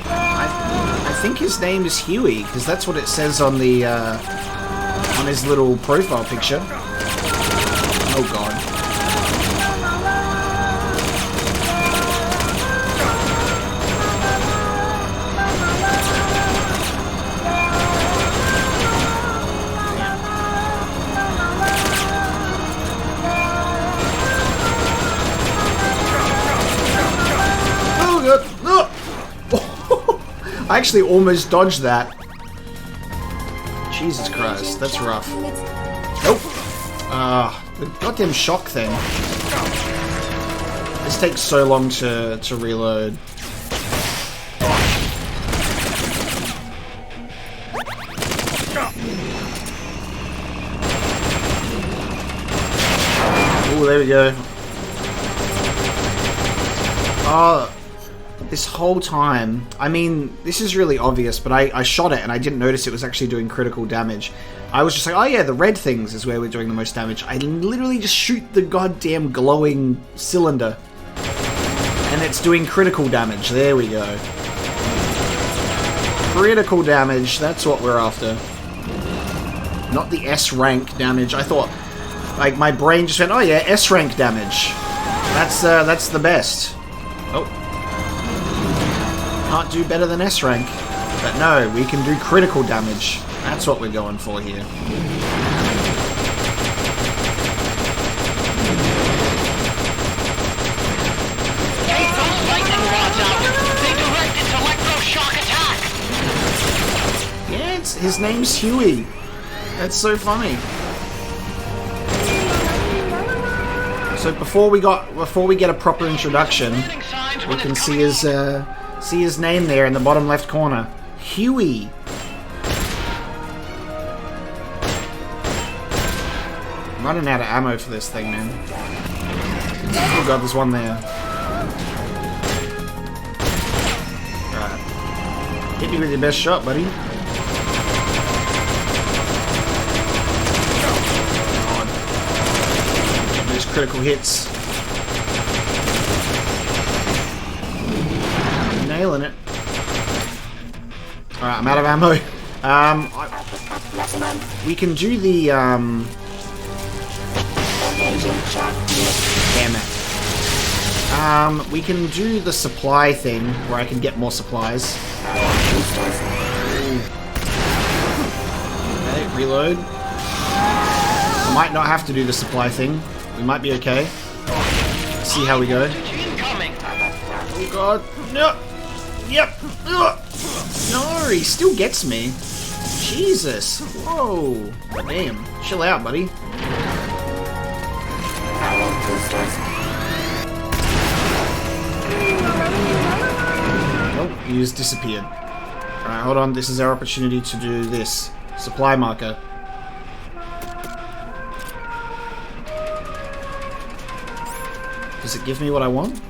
I think his name is Huey, because that's what it says on the on his little profile picture. Oh god. I actually almost dodged that. Jesus Christ, that's rough. Nope. The goddamn shock thing. This takes so long to reload. Oh, there we go. Oh. This whole time, I mean, this is really obvious, but I shot it and I didn't notice it was actually doing critical damage. I was just like, oh yeah, the red things is where we're doing the most damage. I literally just shoot the goddamn glowing cylinder. And it's doing critical damage. There we go. Critical damage, that's what we're after. Not the S rank damage. I thought, like, my brain just went, oh yeah, S rank damage. That's the best. Oh. Can't do better than S rank. But no, we can do critical damage. That's what we're going for here. Take those lightning rods out. They direct its electroshock attack. Yeah, his name's Huey. That's so funny. So before we get a proper introduction, we can see his name there in the bottom left corner. Huey. I'm running out of ammo for this thing, man. Oh god, there's one there. Alright. Hit me with your best shot, buddy. God. Those critical hits. nailing it. Alright, I'm out of ammo. We can do the, damn it. We can do the supply thing, where I can get more supplies. Okay, reload. I might not have to do the supply thing. We might be okay. Let's see how we go. Oh god. No! Yep! Ugh. No, he still gets me. Jesus. Whoa. Damn. Chill out, buddy. Oh, he just disappeared. Alright, hold on. This is our opportunity to do this. Supply marker. Does it give me what I want?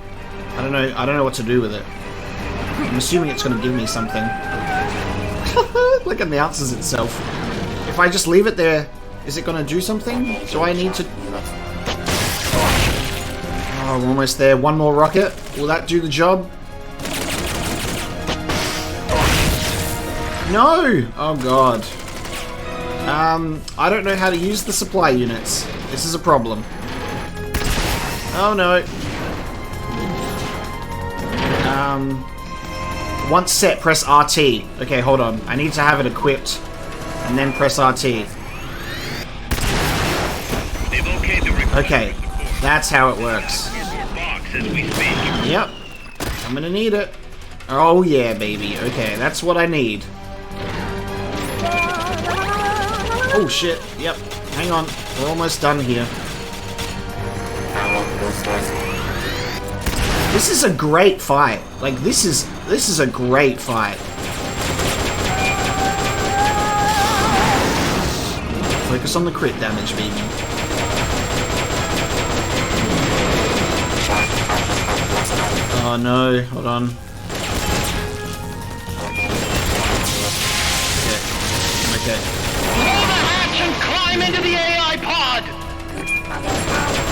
I don't know what to do with it. I'm assuming it's gonna give me something. Like announces itself. If I just leave it there, is it gonna do something? Do I need to... Oh, we're almost there. One more rocket. Will that do the job? No! Oh god. I don't know how to use the supply units. This is a problem. Oh no. Once set, press RT. Okay, hold on. I need to have it equipped. And then press RT. Okay, that's how it works. Yep. I'm gonna need it. Oh yeah, baby. Okay, that's what I need. Oh shit. Yep. Hang on. We're almost done here. This is a great fight. Like, this is a great fight. Focus on the crit damage, baby. Oh no, hold on. Okay. Blow the hatch and climb into the AI pod!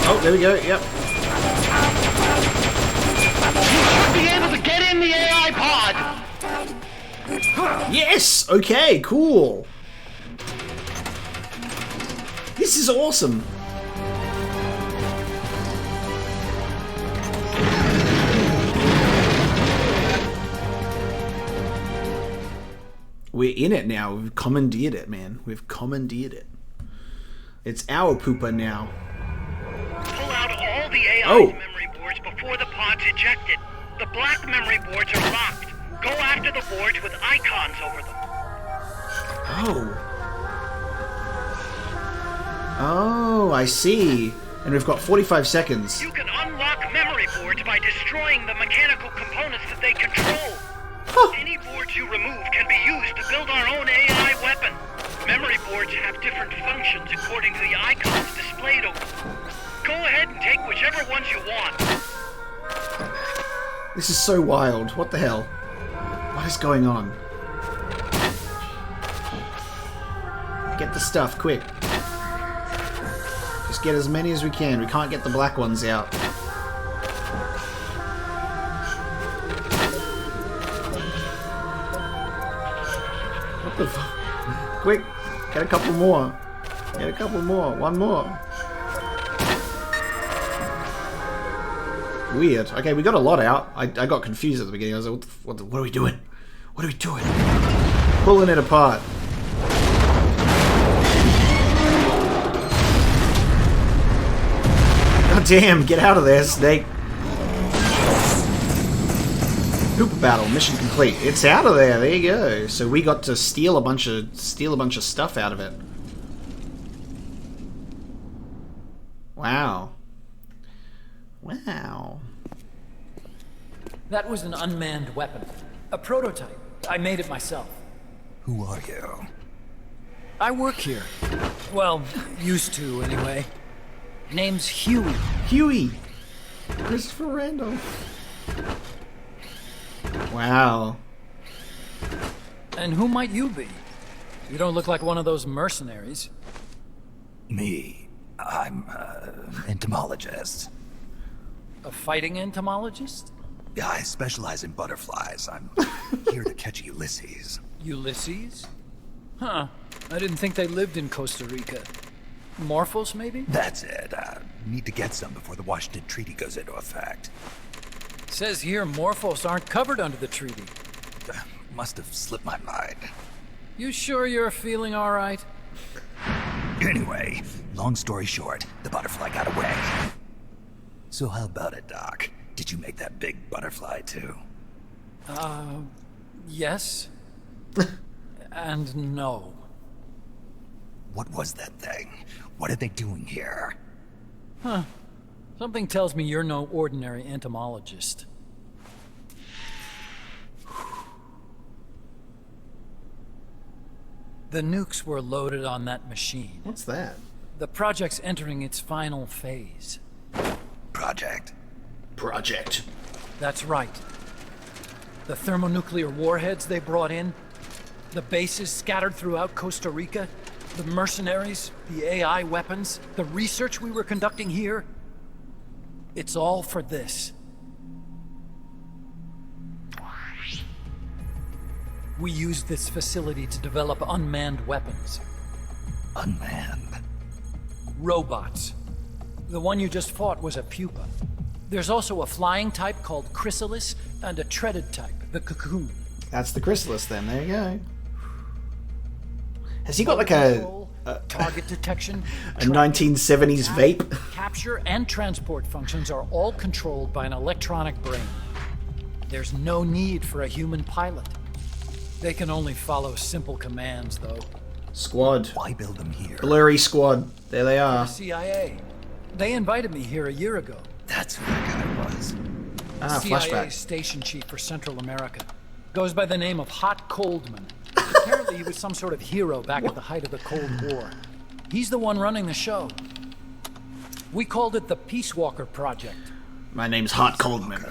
Oh, there we go, yep. Be able to get in the AI pod! Yes! Okay, cool. This is awesome. We're in it now. We've commandeered it, man. We've commandeered it. It's our pooper now. Pull out all the AI's memory boards before the pod's ejected. The black memory boards are locked. Go after the boards with icons over them. Oh, I see. And we've got 45 seconds. You can unlock memory boards by destroying the mechanical components that they control. Any boards you remove can be used to build our own AI weapon. Memory boards have different functions according to the icons displayed over them. Go ahead and take whichever ones you want. This is so wild. What the hell? What is going on? Get the stuff, quick. Just get as many as we can. We can't get the black ones out. What the fuck? Quick! Get a couple more. Get a couple more. One more. Weird. Okay, we got a lot out. I got confused at the beginning. I was like, what are we doing? What are we doing? Pulling it apart. God damn, get out of there, Snake. Hooper battle, mission complete. It's out of there, there you go. So we got to steal a bunch of stuff out of it. Wow. Wow. That was an unmanned weapon. A prototype. I made it myself. Who are you? I work here. Well, used to, anyway. Name's Huey. Huey! Christopher Randolph. Wow. And who might you be? You don't look like one of those mercenaries. Me. I'm an entomologist. A fighting entomologist? Yeah, I specialize in butterflies. I'm here to catch Ulysses. Ulysses? Huh. I didn't think they lived in Costa Rica. Morphos, maybe? That's it. Need to get some before the Washington Treaty goes into effect. Says here Morphos aren't covered under the treaty. Must have slipped my mind. You sure you're feeling all right? Anyway, long story short, the butterfly got away. So how about it, Doc? Did you make that big butterfly too? Yes. And no. What was that thing? What are they doing here? Huh. Something tells me you're no ordinary entomologist. The nukes were loaded on that machine. What's that? The project's entering its final phase. Project? Project. That's right. The thermonuclear warheads they brought in, the bases scattered throughout Costa Rica, the mercenaries, the AI weapons, the research we were conducting here. It's all for this. We used this facility to develop unmanned weapons. Unmanned? Robots. The one you just fought was a pupa. There's also a flying type called Chrysalis and a treaded type, the Cocoon. That's the Chrysalis then, there you go. Has he got like a target detection, a 1970s vape? Capture and transport functions are all controlled by an electronic brain. There's no need for a human pilot. They can only follow simple commands, though. Squad. Why build them here? Blurry squad. There they are. The CIA. They invited me here a year ago. That's who that guy was. CIA Flashback. station chief for Central America. Goes by the name of Hot Coldman. Apparently he was some sort of hero back at the height of the Cold War. He's the one running the show. We called it the Peace Walker Project. My name's Hot Coldman.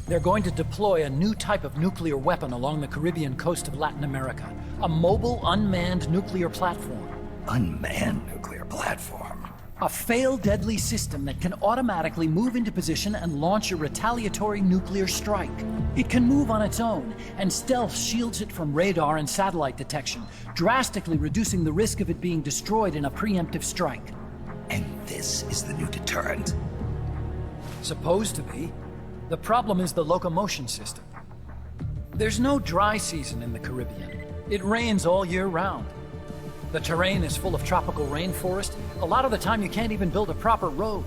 They're going to deploy a new type of nuclear weapon along the Caribbean coast of Latin America. A mobile, unmanned nuclear platform. Unmanned nuclear platform? A fail-deadly system that can automatically move into position and launch a retaliatory nuclear strike. It can move on its own, and stealth shields it from radar and satellite detection, drastically reducing the risk of it being destroyed in a preemptive strike. And this is the new deterrent? Supposed to be. The problem is the locomotion system. There's no dry season in the Caribbean. It rains all year round. The terrain is full of tropical rainforest. A lot of the time you can't even build a proper road.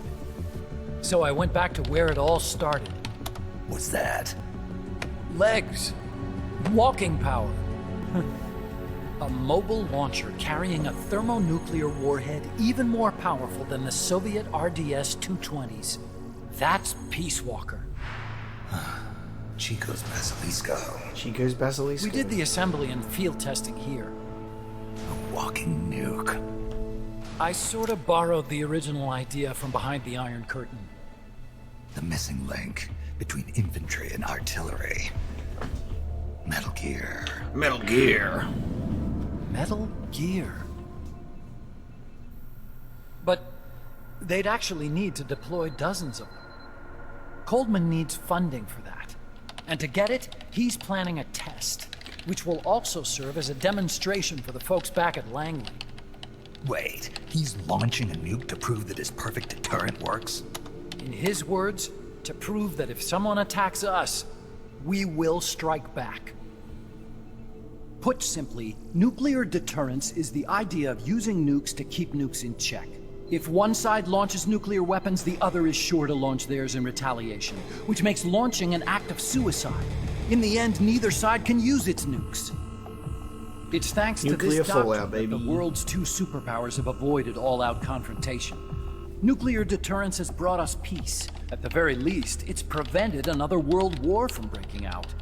So I went back to where it all started. What's that? Legs. Walking power. A mobile launcher carrying a thermonuclear warhead even more powerful than the Soviet RDS-220s. That's Peace Walker. Chico's Basilisco. Chico's Basilisco. We did the assembly and field testing here. A walking nuke. I sort of borrowed the original idea from behind the Iron Curtain. The missing link between infantry and artillery. Metal Gear. Metal Gear. Metal Gear. But they'd actually need to deploy dozens of them. Coldman needs funding for that. And to get it, he's planning a test, which will also serve as a demonstration for the folks back at Langley. Wait, he's launching a nuke to prove that his perfect deterrent works? In his words, to prove that if someone attacks us, we will strike back. Put simply, nuclear deterrence is the idea of using nukes to keep nukes in check. If one side launches nuclear weapons, the other is sure to launch theirs in retaliation, which makes launching an act of suicide. In the end, neither side can use its nukes. It's thanks to Nuclear this doctrine fallout, that the baby. world's two superpowers have avoided all-out confrontation. Nuclear deterrence has brought us peace. At the very least, it's prevented another world war from breaking out.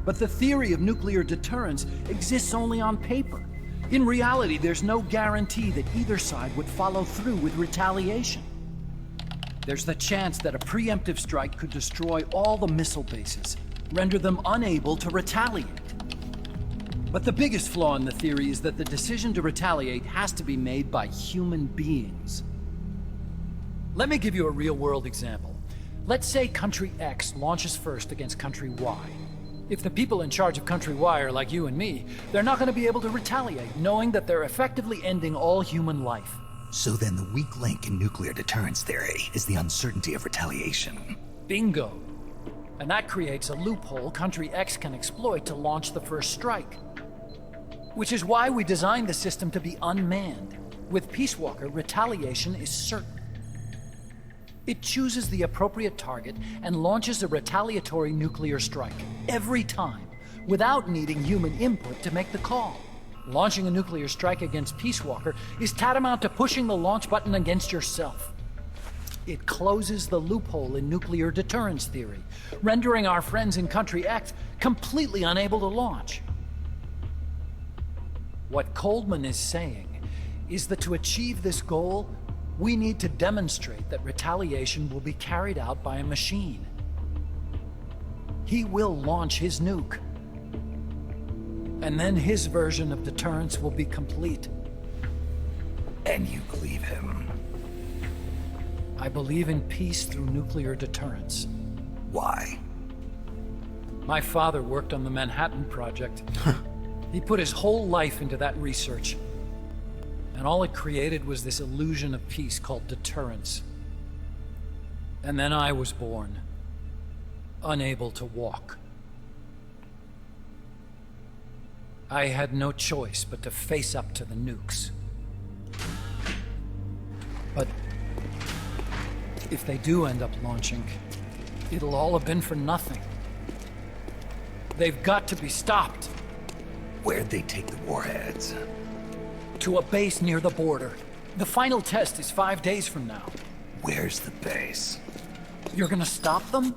But the theory of nuclear deterrence exists only on paper. In reality, there's no guarantee that either side would follow through with retaliation. There's the chance that a preemptive strike could destroy all the missile bases, render them unable to retaliate. But the biggest flaw in the theory is that the decision to retaliate has to be made by human beings. Let me give you a real-world example. Let's say Country X launches first against Country Y. If the people in charge of Country Y are like you and me, they're not going to be able to retaliate, knowing that they're effectively ending all human life. So then the weak link in nuclear deterrence theory is the uncertainty of retaliation. Bingo. And that creates a loophole Country X can exploit to launch the first strike. Which is why we designed the system to be unmanned. With Peace Walker, retaliation is certain. It chooses the appropriate target and launches a retaliatory nuclear strike every time, without needing human input to make the call. Launching a nuclear strike against Peace Walker is tantamount to pushing the launch button against yourself. It closes the loophole in nuclear deterrence theory, rendering our friends in Country X completely unable to launch. What Coleman is saying is that to achieve this goal, we need to demonstrate that retaliation will be carried out by a machine. He will launch his nuke. And then his version of deterrence will be complete. And you believe him? I believe in peace through nuclear deterrence. Why? My father worked on the Manhattan Project. He put his whole life into that research. And all it created was this illusion of peace called deterrence. And then I was born, unable to walk. I had no choice but to face up to the nukes. But if they do end up launching, it'll all have been for nothing. They've got to be stopped. Where'd they take the warheads? To a base near the border. The final test is 5 days from now. Where's the base? You're gonna stop them?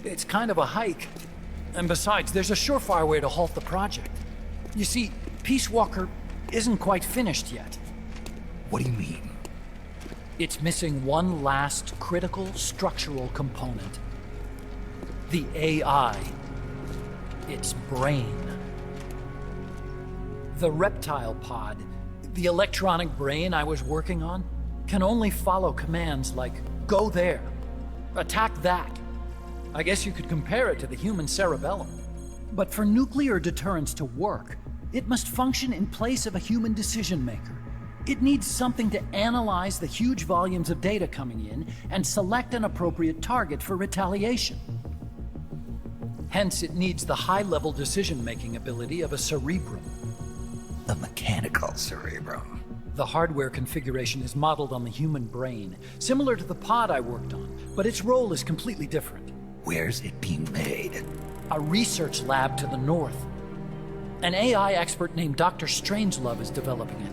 It's kind of a hike. And besides, there's a surefire way to halt the project. You see, Peace Walker isn't quite finished yet. What do you mean? It's missing one last critical structural component. The AI. Its brain. The reptile pod, the electronic brain I was working on, can only follow commands like, go there, attack that. I guess you could compare it to the human cerebellum. But for nuclear deterrence to work, it must function in place of a human decision maker. It needs something to analyze the huge volumes of data coming in and select an appropriate target for retaliation. Hence, it needs the high-level decision-making ability of a cerebrum. A mechanical cerebrum. The hardware configuration is modeled on the human brain, similar to the pod I worked on, but its role is completely different. Where's it being made? A research lab to the north. An AI expert named Dr. Strangelove is developing it.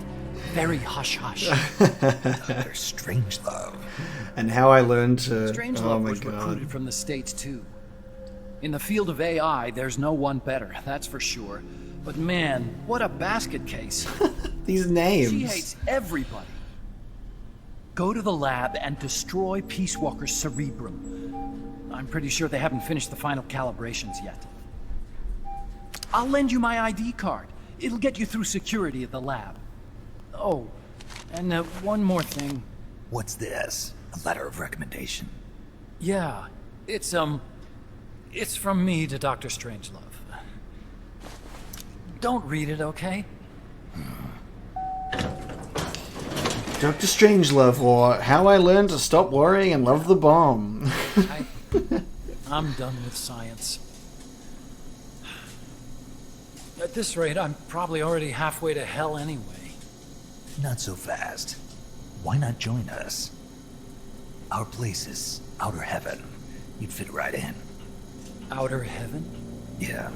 Very hush-hush. Dr. Strangelove. And how I learned to... Strangelove was recruited from the States, too. In the field of AI, there's no one better, that's for sure. But man, what a basket case. These names. She hates everybody. Go to the lab and destroy Peace Walker's cerebrum. I'm pretty sure they haven't finished the final calibrations yet. I'll lend you my ID card. It'll get you through security at the lab. Oh, and one more thing. What's this? A letter of recommendation? Yeah, it's from me to Dr. Strangelove. Don't read it, okay? Dr. Strangelove, or How I Learned to Stop Worrying and Love the Bomb. I'm done with science. At this rate, I'm probably already halfway to hell anyway. Not so fast. Why not join us? Our place is outer heaven. You'd fit right in. Outer heaven? Yeah.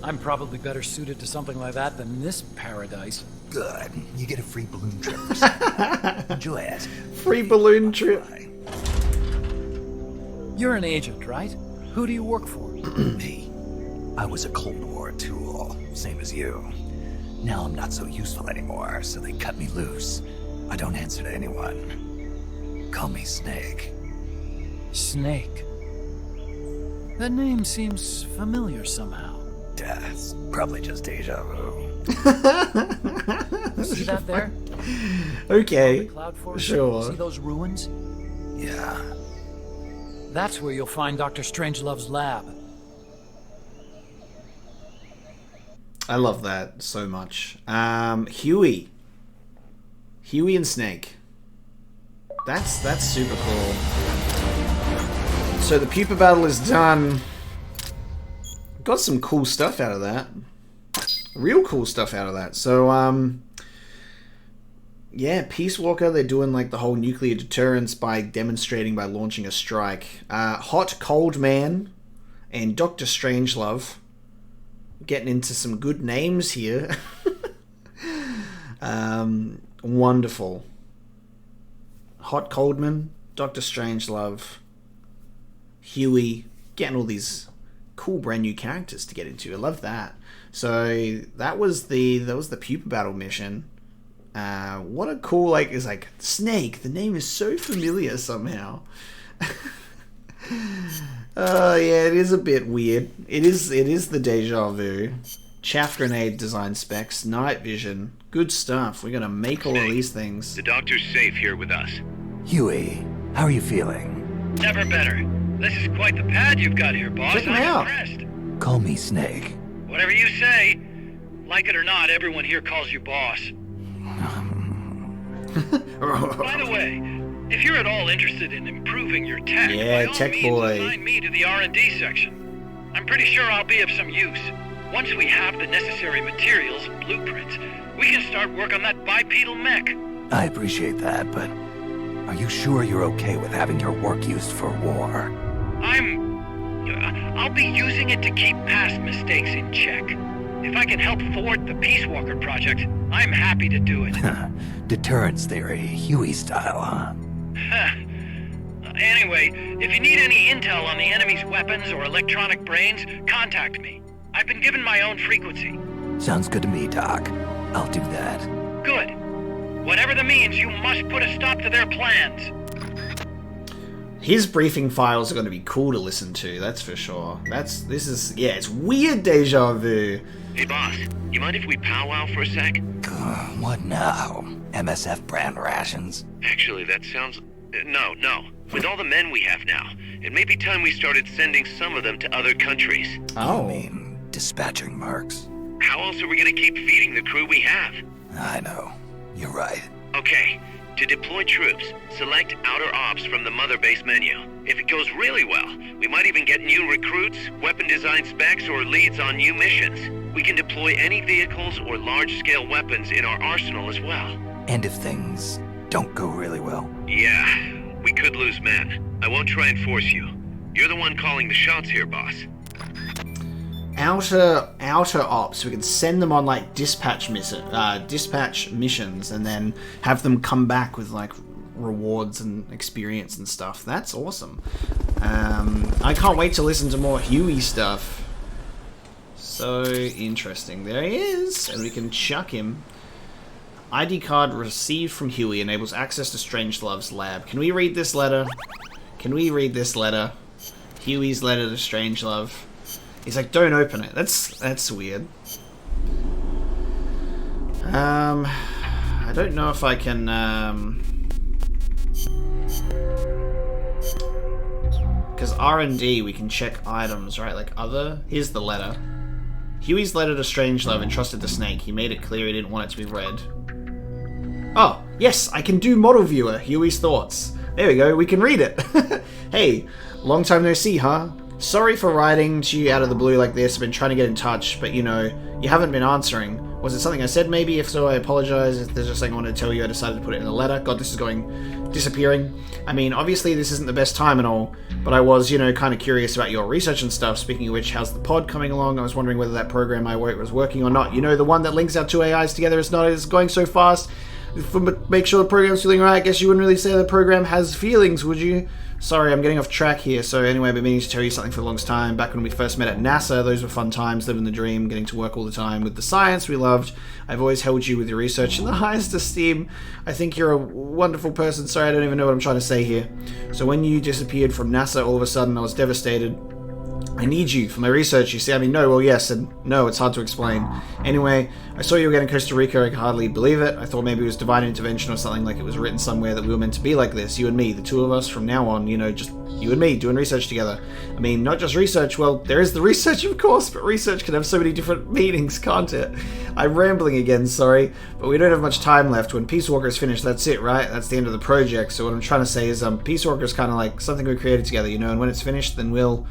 I'm probably better suited to something like that than this paradise. Good. You get a free balloon trip for something. Enjoy it. Free balloon trip. You're an agent, right? Who do you work for? Me. I was a Cold War tool, same as you. Now I'm not so useful anymore, so they cut me loose. I don't answer to anyone. Call me Snake. Snake? That name seems familiar somehow. Death. Probably just Déjà vu. See that there? Okay. The cloud forest? Sure. See those ruins? Yeah. That's where you'll find Dr. Strangelove's lab. I love that so much. Huey. Huey and Snake. That's super cool. So the pupa battle is done. Got some cool stuff out of that. Real cool stuff out of that. So, yeah, Peace Walker, they're doing like the whole nuclear deterrence by demonstrating by launching a strike. Hot Cold Man and Dr. Strangelove. Getting into some good names here. Wonderful. Hot Coldman, Dr. Strangelove, Huey, getting all these cool brand new characters to get into. I love that. So that was the pupa battle mission. What a cool is like Snake. The name is so familiar somehow. Oh yeah, it is a bit weird. It is the Déjà Vu. Chaff grenade design specs, night vision, good stuff. We're gonna make all of these things. The doctor's safe here with us. Huey, how are you feeling? Never better. This is quite the pad you've got here, boss. Check me I'm out. impressed. Call me Snake. Whatever you say. Like it or not, everyone here calls you boss. By the way, if you're at all interested in improving your tech, Yeah, by all tech means boy. assign me to the R&D section. I'm pretty sure I'll be of some use. Once we have the necessary materials and blueprints, we can start work on that bipedal mech. I appreciate that, but are you sure you're okay with having your work used for war? I'll be using it to keep past mistakes in check. If I can help thwart the Peace Walker project, I'm happy to do it. Deterrence theory, Huey style, huh? Anyway, if you need any intel on the enemy's weapons or electronic brains, contact me. I've been given my own frequency. Sounds good to me, Doc. I'll do that. Good. Whatever the means, you must put a stop to their plans. His briefing files are going to be cool to listen to, that's for sure. It's weird Déjà Vu. Hey boss, you mind if we powwow for a sec? What now? MSF brand rations? Actually, that sounds... No. With all the men we have now, it may be time we started sending some of them to other countries. Oh. You mean dispatching mercs? How else are we going to keep feeding the crew we have? I know. You're right. Okay, to deploy troops, select Outer Ops from the Mother Base menu. If it goes really well, we might even get new recruits, weapon design specs, or leads on new missions. We can deploy any vehicles or large-scale weapons in our arsenal as well. And if things don't go really well? Yeah, we could lose men. I won't try and force you. You're the one calling the shots here, boss. Outer ops. We can send them on like dispatch missions, and then have them come back with like rewards and experience and stuff. That's awesome. I can't wait to listen to more Huey stuff. So interesting. There he is, and we can chuck him. ID card received from Huey enables access to Strangelove's lab. Can we read this letter? Huey's letter to Strangelove. He's like, don't open it. That's weird. I don't know if I can, because R&D, we can check items, right? Like other... Here's the letter. Huey's letter to Strangelove entrusted to Snake. He made it clear he didn't want it to be read. Oh, yes, I can do model viewer. Huey's thoughts. There we go, we can read it. Hey, long time no see, huh? Sorry for writing to you out of the blue like this. I've been trying to get in touch, but you know, you haven't been answering. Was it something I said maybe? If so, I apologize. If there's just something I wanted to tell you, I decided to put it in a letter. God, this is disappearing. I mean, obviously this isn't the best time and all, but I was, you know, kind of curious about your research and stuff. Speaking of which, how's the pod coming along? I was wondering whether that program I was working or not. You know, the one that links our two AIs together is going so fast. Make sure the program's feeling right. I guess you wouldn't really say the program has feelings, would you? Sorry, I'm getting off track here. So anyway, I've been meaning to tell you something for the longest time. Back when we first met at NASA, those were fun times, living the dream, getting to work all the time with the science we loved. I've always held you with your research in the highest esteem. I think you're a wonderful person. Sorry, I don't even know what I'm trying to say here. So when you disappeared from NASA, all of a sudden I was devastated. I need you for my research. You say, I mean, no, well, yes, and no, it's hard to explain. Anyway, I saw you again in Costa Rica. I can hardly believe it. I thought maybe it was divine intervention or something, like it was written somewhere that we were meant to be like this, you and me, the two of us from now on, you know, just you and me doing research together. I mean, not just research, well, there is the research, of course, but research can have so many different meanings, can't it? I'm rambling again, sorry, but we don't have much time left. When Peace Walker is finished, that's it, right? That's the end of the project. So what I'm trying to say is, Peace Walker is kind of like something we created together, you know, and when it's finished, then we'll...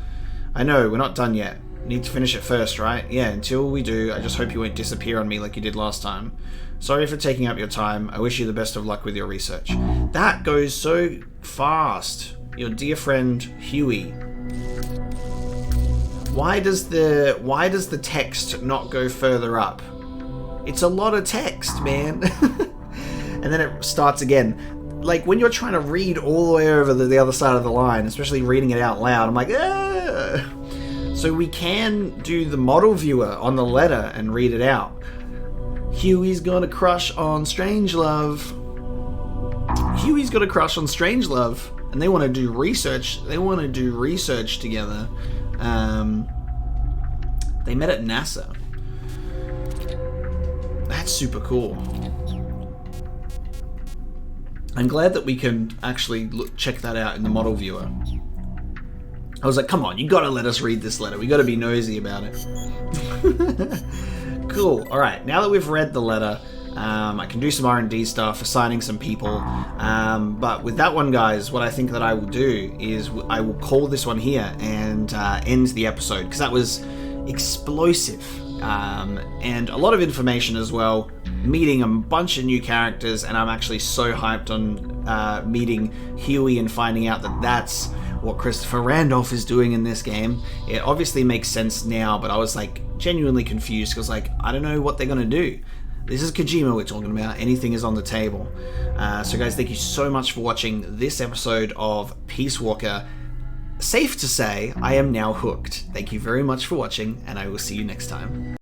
I know, we're not done yet. Need to finish it first, right? Yeah, until we do, I just hope you won't disappear on me like you did last time. Sorry for taking up your time. I wish you the best of luck with your research. That goes so fast. Your dear friend, Huey. Why does the text not go further up? It's a lot of text, man. And then it starts again. Like, when you're trying to read all the way over the other side of the line, especially reading it out loud, I'm like, ah! So we can do the model viewer on the letter and read it out. Huey's got a crush on Strangelove. Huey's got a crush on Strangelove, and they want to do research. They want to do research together. They met at NASA. That's super cool. I'm glad that we can actually check that out in the model viewer. I was like, come on, you gotta let us read this letter. We gotta be nosy about it. Cool. Alright, now that we've read the letter, I can do some R&D stuff, assigning some people. But with that one, guys, what I think that I will do is I will call this one here and end the episode, because that was explosive. And a lot of information as well. Meeting a bunch of new characters, and I'm actually so hyped on meeting Huey and finding out that that's what Christopher Randolph is doing in this game. It obviously makes sense now, but I was like genuinely confused because like I don't know what they're gonna do. This is Kojima we're talking about. Anything is on the table. So guys, thank you so much for watching this episode of Peace Walker. Safe to say, I am now hooked. Thank you very much for watching, and I will see you next time.